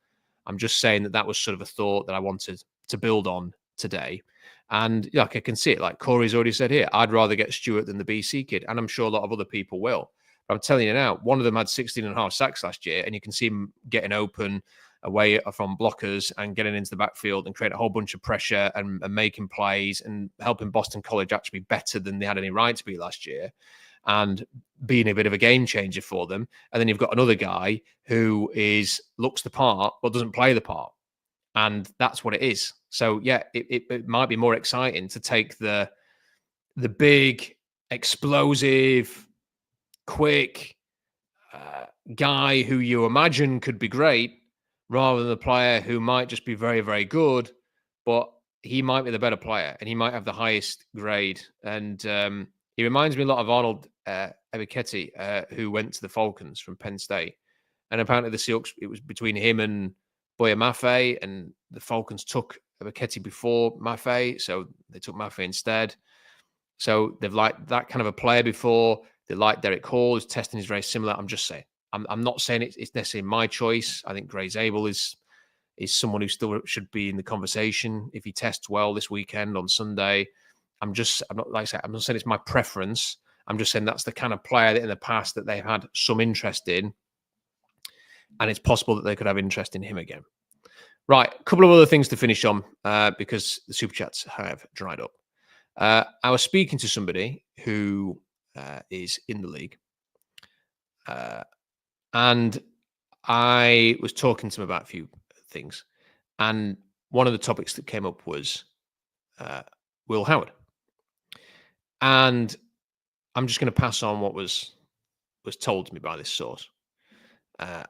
I'm just saying that was sort of a thought that I wanted to build on today. And I can see it. Like Corey's already said here, I'd rather get Stewart than the BC kid. And I'm sure a lot of other people will. But I'm telling you now, one of them had 16.5 sacks last year, and you can see him getting open away from blockers and getting into the backfield and create a whole bunch of pressure and making plays and helping Boston College actually be better than they had any right to be last year and being a bit of a game changer for them. And then you've got another guy who looks the part but doesn't play the part. And that's what it is. So, yeah, it might be more exciting to take the big, explosive, quick guy who you imagine could be great rather than the player who might just be very, very good, but he might be the better player and he might have the highest grade. And he reminds me a lot of Arnold Ebiketie, who went to the Falcons from Penn State. And apparently the Seahawks, it was between him and Boya Mafe, and the Falcons took Ebiketie before Mafe, so they took Mafe instead. So they've liked that kind of a player before. They like Derek Hall. His testing is very similar. I'm just saying. I'm not saying it's necessarily my choice. I think Gray Zabel is someone who still should be in the conversation if he tests well this weekend on Sunday. I'm not saying it's my preference. I'm just saying that's the kind of player that in the past that they've had some interest in, and it's possible that they could have interest in him again. Right, a couple of other things to finish on because the super chats have dried up. I was speaking to somebody who is in the league, and I was talking to him about a few things, and one of the topics that came up was Will Howard, and I'm just going to pass on what was told to me by this source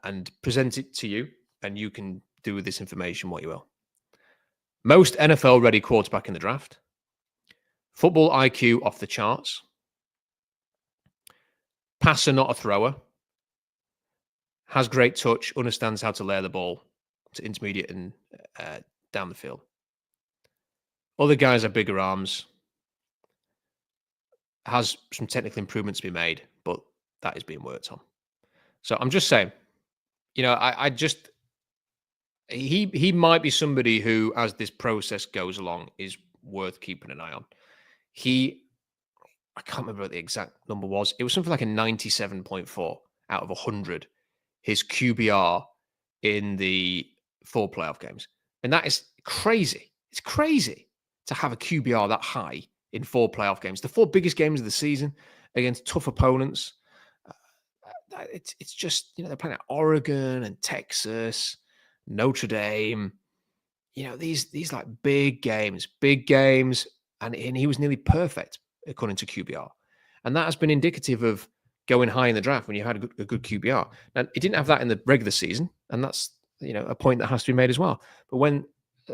and present it to you, and you can do with this information what you will. Most NFL-ready quarterback in the draft, football IQ off the charts, passer not a thrower, has great touch, understands how to layer the ball to intermediate and down the field. Other guys have bigger arms, has some technical improvements to be made, but that is being worked on. So I'm just saying, he might be somebody who, as this process goes along, is worth keeping an eye on. I can't remember what the exact number was. It was something like a 97.4 out of 100, his QBR in the 4 playoff games. And that is crazy. It's crazy to have a QBR that high in 4 playoff games. The 4 biggest games of the season against tough opponents. It's just, they're playing at Oregon and Texas, Notre Dame. These like big games, and he was nearly perfect according to QBR. And that has been indicative of going high in the draft when you had a good QBR. Now, he didn't have that in the regular season, and that's a point that has to be made as well. But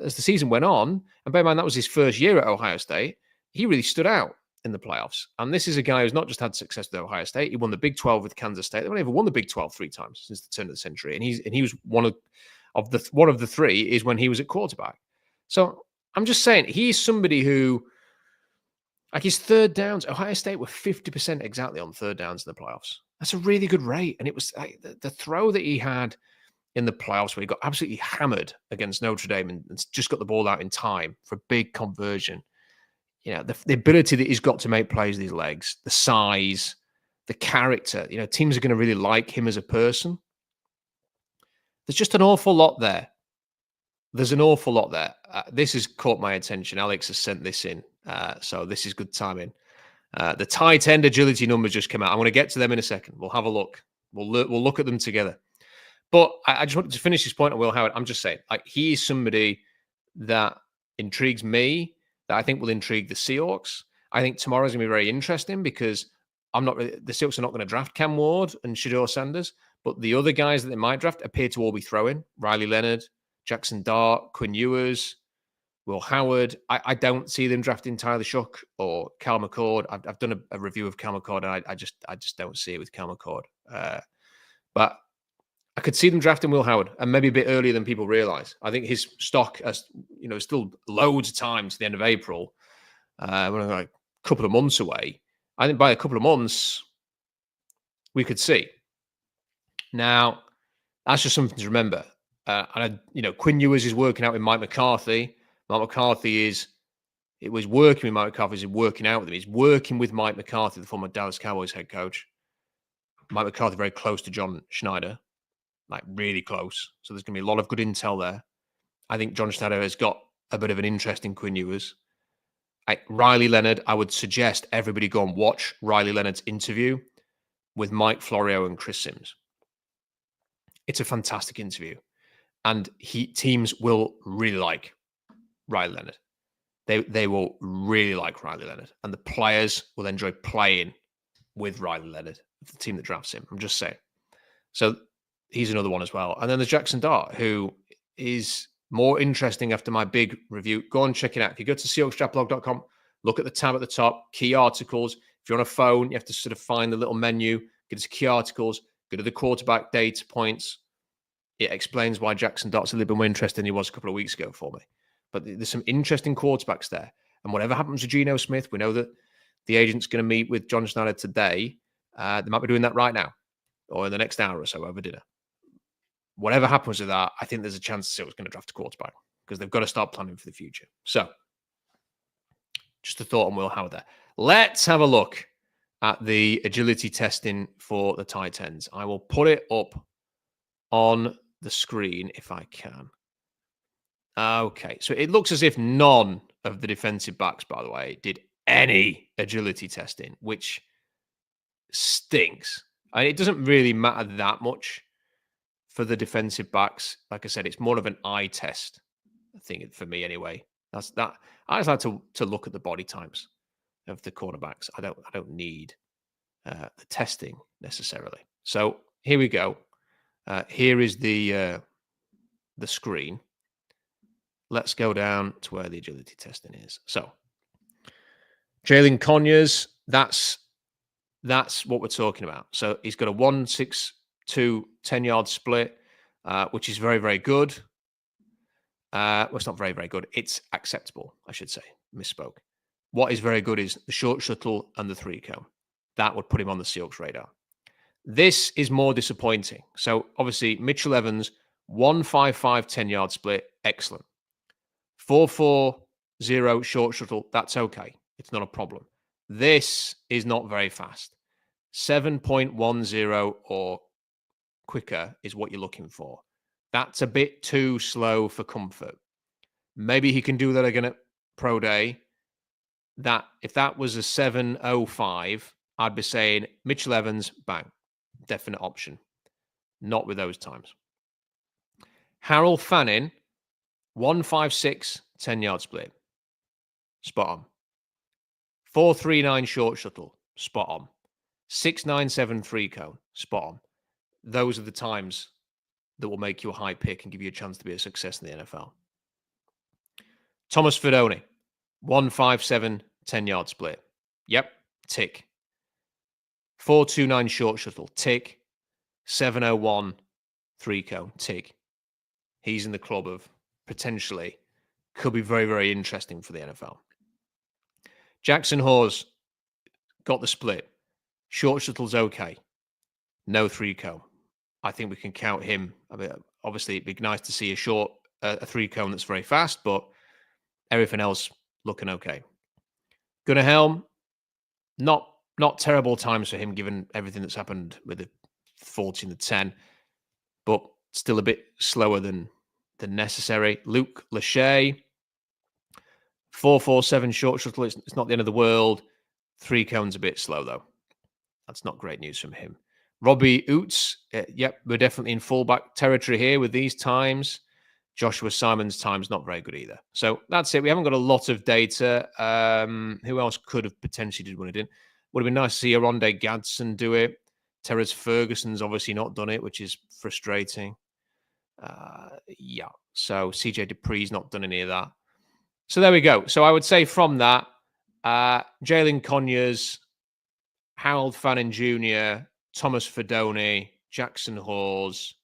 as the season went on, and bear in mind that was his first year at Ohio State, he really stood out in the playoffs. And this is a guy who's not just had success with Ohio State. He won the Big 12 with Kansas State. They've only ever won the Big 12 3 times since the turn of the century, and he was one of the 3 is when he was at quarterback. So I'm just saying he's somebody who, like his third downs, Ohio State were 50% exactly on third downs in the playoffs. That's a really good rate. And it was like the throw that he had in the playoffs where he got absolutely hammered against Notre Dame and just got the ball out in time for a big conversion. The ability that he's got to make plays with his legs, the size, the character. Teams are going to really like him as a person. There's just an awful lot there. This has caught my attention. Alex has sent this in. So this is good timing. The tight end agility numbers just came out. I'm going to get to them in a second. We'll have a look. We'll look at them together. But I just wanted to finish this point on Will Howard. I'm just saying, he is somebody that intrigues me, that I think will intrigue the Seahawks. I think tomorrow's going to be very interesting because the Seahawks are not going to draft Cam Ward and Shedeur Sanders, but the other guys that they might draft appear to all be throwing. Riley Leonard, Jackson Dart, Quinn Ewers, Will Howard, I don't see them drafting Tyler Shough or Cal McCord. I've done a review of Cal McCord, and I just don't see it with Cal McCord. But I could see them drafting Will Howard, and maybe a bit earlier than people realize. I think his stock, as still loads of time to the end of April. We're like a couple of months away. I think by a couple of months, we could see. Now, that's just something to remember. Quinn Ewers is working out with Mike McCarthy. Mike McCarthy was working with Mike McCarthy. He's working out with him. He's working with Mike McCarthy, the former Dallas Cowboys head coach. Mike McCarthy very close to John Schneider, like really close. So there's going to be a lot of good intel there. I think John Schneider has got a bit of an interest in Quinn Ewers. Riley Leonard, I would suggest everybody go and watch Riley Leonard's interview with Mike Florio and Chris Sims. It's a fantastic interview. And teams will really like Riley Leonard. They will really like Riley Leonard. And the players will enjoy playing with Riley Leonard, the team that drafts him. I'm just saying. So he's another one as well. And then there's Jackson Dart, who is more interesting after my big review. Go and check it out. If you go to SeahawksDraftBlog.com, look at the tab at the top, key articles. If you're on a phone, you have to sort of find the little menu, get to key articles, go to the quarterback data points. It explains why Jackson Dart's a little bit more interesting than he was a couple of weeks ago for me. But there's some interesting quarterbacks there. And whatever happens to Geno Smith, we know that the agent's going to meet with John Schneider today. They might be doing that right now or in the next hour or so over dinner. Whatever happens with that, I think there's a chance Seahawks going to draft a quarterback because they've got to start planning for the future. So, just a thought on Will Howard there. Let's have a look at the agility testing for the tight ends. I will put it up on the screen if I can. Okay, so it looks as if none of the defensive backs, by the way, did any agility testing, which stinks. And it doesn't really matter that much for the defensive backs. Like I said, it's more of an eye test, I think, for me anyway. That's that. I just like to look at the body types of the cornerbacks. I don't need the testing necessarily. So here we go. Here is the screen. Let's go down to where the agility testing is. So Jalen Conyers, that's what we're talking about. So he's got a 1.62 10-yard split, which is very, very good. Well, it's not very, very good. It's acceptable, I should say. Misspoke. What is very good is the short shuttle and the 3-cone. That would put him on the Seahawks radar. This is more disappointing. So obviously, Mitchell Evans, 1.55 10-yard split, excellent. 4.40 short shuttle, that's okay. It's not a problem. This is not very fast. 7.10 or quicker is what you're looking for. That's a bit too slow for comfort. Maybe he can do that again at Pro Day. That if that was a 7.05, I'd be saying Mitchell Evans, bang, definite option. Not with those times. Harold Fannin, 1.56 10-yard split, spot on. 4.39 short shuttle, spot on. 6.97 3-cone, spot on. Those are the times that will make you a high pick and give you a chance to be a success in the NFL. Thomas Fidone, 1.57 10-yard split. Yep, tick. 4.29 short shuttle, tick. 7.01 3-cone, tick. He's in the club of potentially could be very, very interesting for the NFL. Jackson Hawes got the split. Short shuttle's okay. No 3-cone. I think we can count him. I mean, obviously, it'd be nice to see a 3-cone that's very fast, but everything else looking okay. Gunnar Helm, not terrible times for him given everything that's happened with the 40 and the 10, but still a bit slower than necessary. Luke Lachey, 4.47 short shuttle. It's not the end of the world. 3-cone's a bit slow, though. That's not great news from him. Robbie Oots, yep, we're definitely in fullback territory here with these times. Joshua Simon's time's not very good either. So that's it. We haven't got a lot of data. Who else could have potentially did when it didn't? Would have been nice to see Aronde Gadsden do it. Terrence Ferguson's obviously not done it, which is frustrating. Yeah. So CJ Dupree's not done any of that. So there we go. So I would say from that, Jalen Conyers, Harold Fannin Jr., Thomas Fedoni, Jackson Hawes,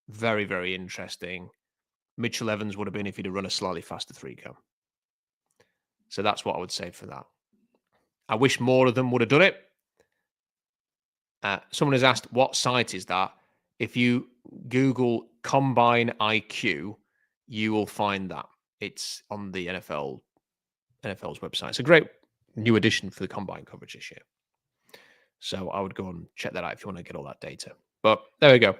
very, very interesting. Mitchell Evans would have been if he'd have run a slightly faster 3-cone. So that's what I would say for that. I wish more of them would have done it. Someone has asked, what site is that? If you Google Combine IQ, you will find that. It's on the NFL's website. It's a great new addition for the Combine coverage this year. So I would go and check that out if you want to get all that data. But there we go.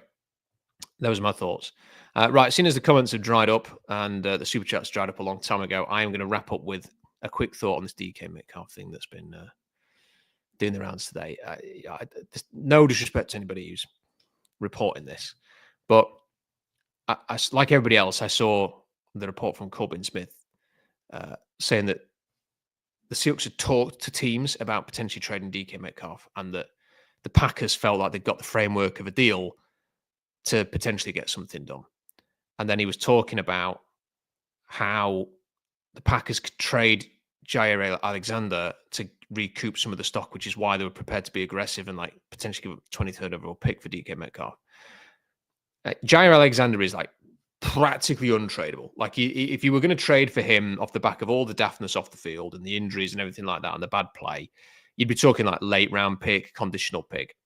Those are my thoughts. Right, as soon as the comments have dried up and the super chats dried up a long time ago, I am going to wrap up with a quick thought on this DK Metcalf thing that's been doing the rounds today. No disrespect to anybody who's reporting this, but I, like everybody else, I saw the report from Corbin Smith saying that the Seahawks had talked to teams about potentially trading DK Metcalf, and that the Packers felt like they'd got the framework of a deal to potentially get something done. And then he was talking about how the Packers could trade Jair Alexander to recoup some of the stock, which is why they were prepared to be aggressive and like potentially give a 23rd overall pick for DK Metcalf. Jair Alexander is like practically untradeable. Like if you were going to trade for him off the back of all the daftness off the field and the injuries and everything like that and the bad play, you'd be talking like late round pick, conditional pick.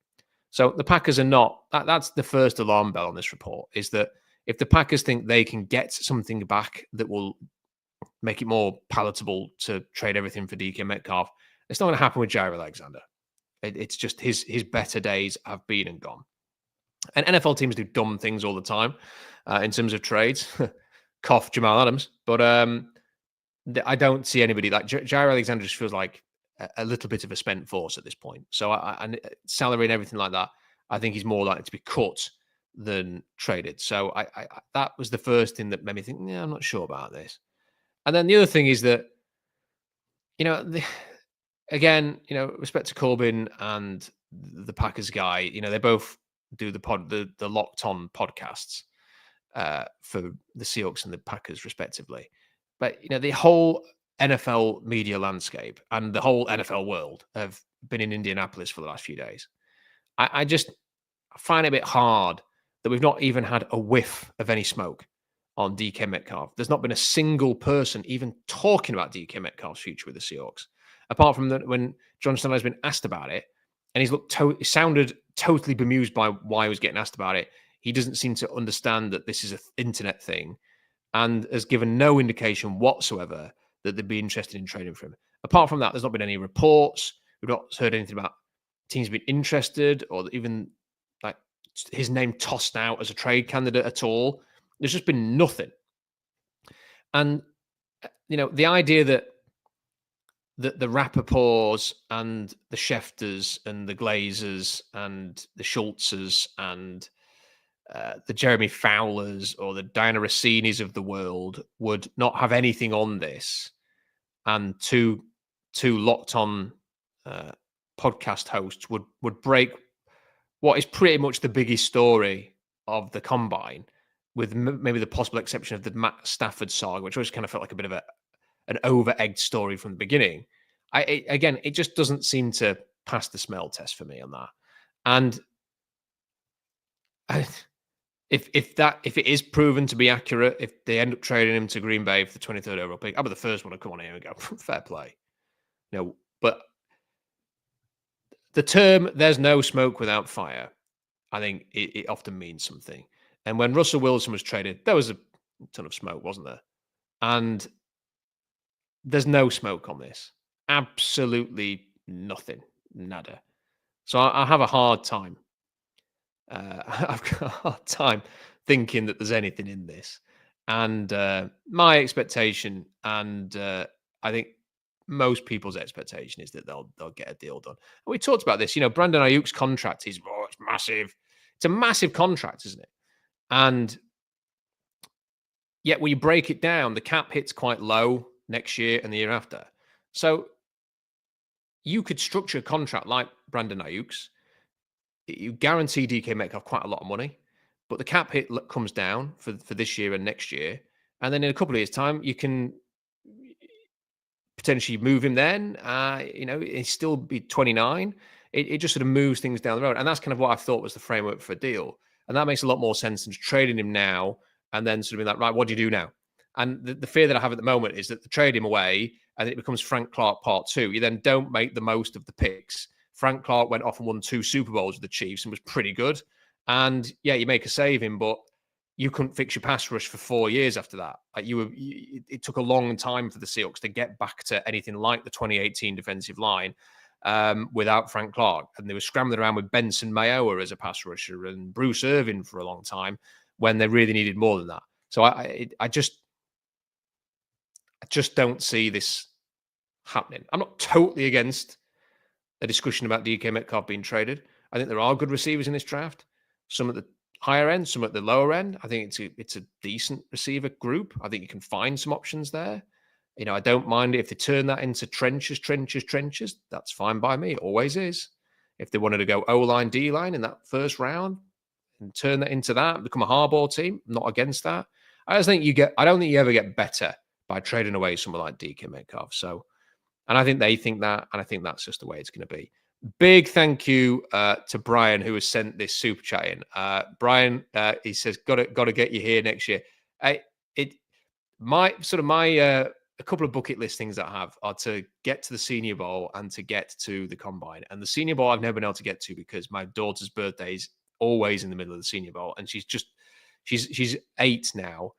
So the Packers are not, that's the first alarm bell on this report, is that if the Packers think they can get something back that will make it more palatable to trade everything for DK Metcalf, it's not going to happen with Jair Alexander. It's just his better days have been and gone. And NFL teams do dumb things all the time in terms of trades. Cough Jamal Adams. But I don't see anybody like Jair Alexander just feels like a little bit of a spent force at this point. So and salary and everything like that, I think he's more likely to be cut than traded. So I that was the first thing that made me think, yeah, I'm not sure about this. And then the other thing is that, again, respect to Corbin and the Packers guy, they both do the Locked On podcasts for the Seahawks and the Packers respectively. But, the whole NFL media landscape and the whole NFL world have been in Indianapolis for the last few days. I just find it a bit hard that we've not even had a whiff of any smoke on DK Metcalf. There's not been a single person even talking about DK Metcalf's future with the Seahawks, apart from when John Stanley has been asked about it, and he sounded totally bemused by why he was getting asked about it. He doesn't seem to understand that this is an internet thing, and has given no indication whatsoever that they'd be interested in trading for him. Apart from that, there's not been any reports. We've not heard anything about teams being interested or even like his name tossed out as a trade candidate at all. There's just been nothing. And, the idea that the Rappaports and the Schefters and the Glazers and the Schultzes and the Jeremy Fowlers or the Diana Rossinis of the world would not have anything on this, and two Locked On podcast hosts would break what is pretty much the biggest story of the Combine, with maybe the possible exception of the Matt Stafford saga, which always kind of felt like a bit of an over-egged story from the beginning. Again, it just doesn't seem to pass the smell test for me on that. And if it is proven to be accurate, if they end up trading him to Green Bay for the 23rd overall pick, I'll be the first one to come on here and go, fair play. But the term "there's no smoke without fire," I think it often means something. And when Russell Wilson was traded, there was a ton of smoke, wasn't there? And there's no smoke on this. Absolutely nothing. Nada. So I have a hard time. I've got a hard time thinking that there's anything in this. And my expectation, and I think most people's expectation, is that they'll get a deal done. And we talked about this. Brandon Ayuk's contract is it's massive. It's a massive contract, isn't it? And yet, when you break it down, the cap hits quite low next year and the year after. So you could structure a contract like Brandon Ayuk's. You guarantee DK Metcalf quite a lot of money, but the cap hit comes down for this year and next year. And then in a couple of years' time, you can potentially move him then. He's still be 29. It just sort of moves things down the road. And that's kind of what I thought was the framework for a deal. And that makes a lot more sense than trading him now and then sort of being like, right, what do you do now? And the fear that I have at the moment is that the trade him away and it becomes Frank Clark part 2. You then don't make the most of the picks. Frank Clark went off and won 2 Super Bowls with the Chiefs and was pretty good. And yeah, you make a saving, but you couldn't fix your pass rush for 4 years after that. It took a long time for the Seahawks to get back to anything like the 2018 defensive line without Frank Clark. And they were scrambling around with Benson Mayowa as a pass rusher and Bruce Irvin for a long time when they really needed more than that. So I just don't see this happening. I'm not totally against a discussion about DK Metcalf being traded. I think there are good receivers in this draft. Some at the higher end, some at the lower end. I think it's a decent receiver group. I think you can find some options there. I don't mind it if they turn that into trenches. That's fine by me. It always is. If they wanted to go O-line, D-line in that first round and turn that into that, become a hardball team, I'm not against that. I don't think you ever get better by trading away someone like DK Metcalf. So, and I think they think that, and I think that's just the way it's going to be. Big thank you to Brian, who has sent this super chat in. Brian, he says, got to get you here next year. A couple of bucket list things that I have are to get to the Senior Bowl and to get to the Combine. And the Senior Bowl I've never been able to get to because my daughter's birthday is always in the middle of the Senior Bowl, and she's 8 now.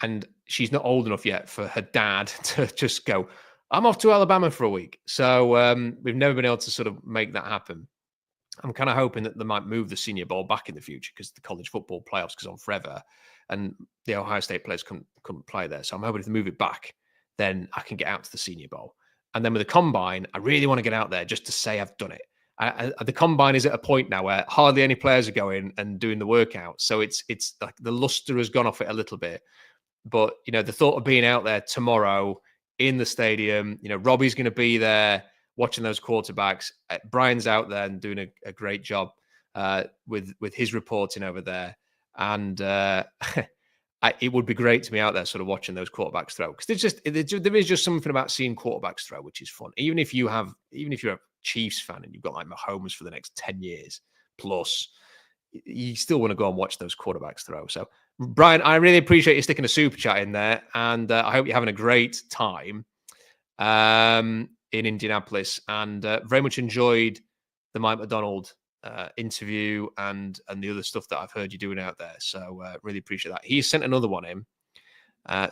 And she's not old enough yet for her dad to just go, I'm off to Alabama for a week. So we've never been able to sort of make that happen. I'm kind of hoping that they might move the Senior Bowl back in the future because the college football playoffs goes on forever and the Ohio State players couldn't play there. So I'm hoping if they move it back, then I can get out to the Senior Bowl. And then with the Combine, I really want to get out there just to say I've done it. The Combine is at a point now where hardly any players are going and doing the workout. So it's like the luster has gone off it a little bit. But, the thought of being out there tomorrow in the stadium, Robbie's going to be there watching those quarterbacks. Brian's out there and doing a great job with his reporting over there. And it would be great to be out there sort of watching those quarterbacks throw. Because there is just something about seeing quarterbacks throw, which is fun. Even if you're a Chiefs fan and you've got like Mahomes for the next 10 years plus, you still want to go and watch those quarterbacks throw. So, Brian, I really appreciate you sticking a super chat in there, and I hope you're having a great time in Indianapolis, and very much enjoyed the Mike McDonald interview and the other stuff that I've heard you doing out there. So, really appreciate that. He sent another one in.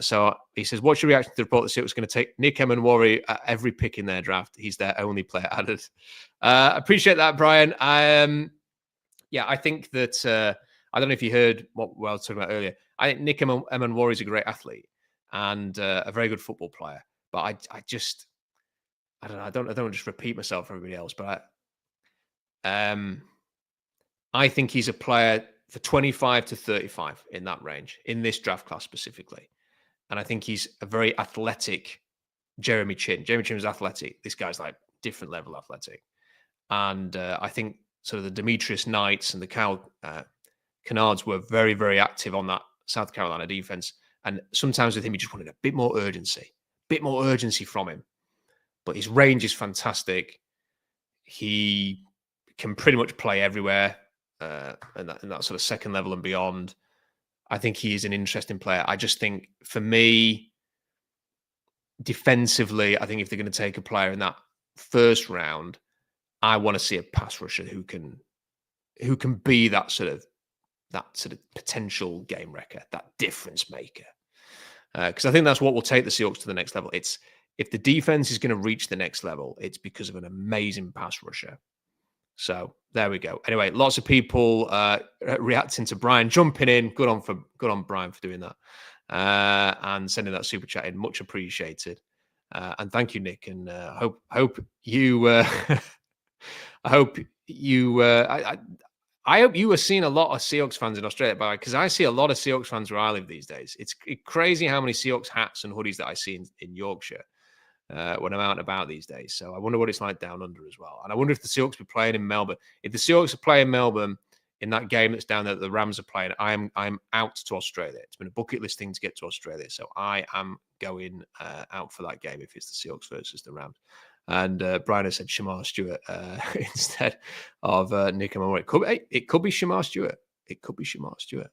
So he says, what's your reaction to the report that Seahawks going to take Nick Emenwari at every pick in their draft? He's their only player added. Appreciate that, Brian. Yeah, I think that I don't know if you heard what I was talking about earlier. I think Nick Emenwari is a great athlete and a very good football player. But I don't know. I don't want to just repeat myself for everybody else. But I think he's a player for 25 to 35 in that range in this draft class specifically. And I think he's a very athletic Jeremy Chin. Jeremy Chin was athletic. This guy's like different level athletic. And I think sort of the Demetrius Knights and the Kyle Kennards were very, very active on that South Carolina defense. And sometimes with him, you just wanted a bit more urgency from him. But his range is fantastic. He can pretty much play everywhere in that sort of second level and beyond. I think he is an interesting player. I just think for me, defensively, I think if they're going to take a player in that first round, I want to see a pass rusher who can be that sort of potential game wrecker, that difference maker. Because I think that's what will take the Seahawks to the next level. It's if the defense is going to reach the next level, it's because of an amazing pass rusher. So there we go. Anyway, lots of people reacting to Brian, jumping in. Good on Brian for doing that and sending that super chat in. Much appreciated. And thank you, Nick. And hope you. I hope you. I hope you are seeing a lot of Seahawks fans in Australia, because I see a lot of Seahawks fans where I live these days. It's crazy how many Seahawks hats and hoodies that I see in Yorkshire when I'm out and about these days. So I wonder what it's like down under as well. And I wonder if the Seahawks be playing in Melbourne. If the Seahawks are playing Melbourne in that game that's down there that the Rams are playing, I'm out to Australia. It's been a bucket list thing to get to Australia, so I am going out for that game if it's the Seahawks versus the Rams. And Brian has said Shamar Stewart instead of Nick Amore. It could be Shamar Stewart. It could be Shamar Stewart.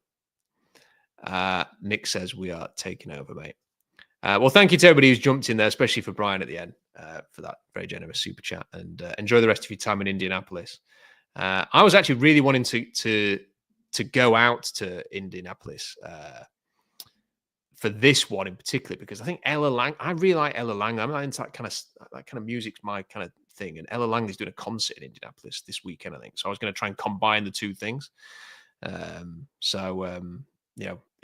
Nick says we are taking over, mate. Well, thank you to everybody who's jumped in there, especially for Brian at the end for that very generous super chat. And enjoy the rest of your time in Indianapolis. I was actually really wanting to go out to Indianapolis for this one in particular because I think Ella Lang. I really like Ella Lang. I'm not into that kind of music's my kind of thing. And Ella Lang is doing a concert in Indianapolis this weekend, I think. So I was going to try and combine the two things. If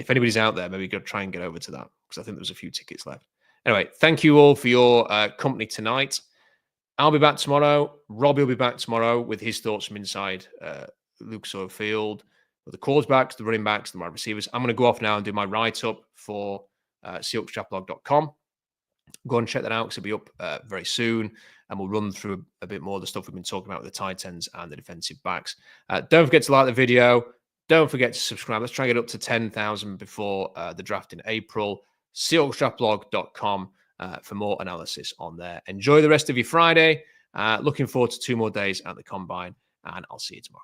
anybody's out there, maybe go try and get over to that because I think there was a few tickets left. Anyway, thank you all for your company tonight. I'll be back tomorrow. Robbie will be back tomorrow with his thoughts from inside Lucas Oil Field, with the quarterbacks, the running backs, the wide receivers. I'm going to go off now and do my write-up for SeahawksDraftBlog.com. Go and check that out because it'll be up very soon, and we'll run through a bit more of the stuff we've been talking about with the tight ends and the defensive backs. Don't forget to like the video. Don't forget to subscribe. Let's try and get up to 10,000 before the draft in April. SeahawksDraftBlog.com for more analysis on there. Enjoy the rest of your Friday. Looking forward to 2 more days at the Combine, and I'll see you tomorrow.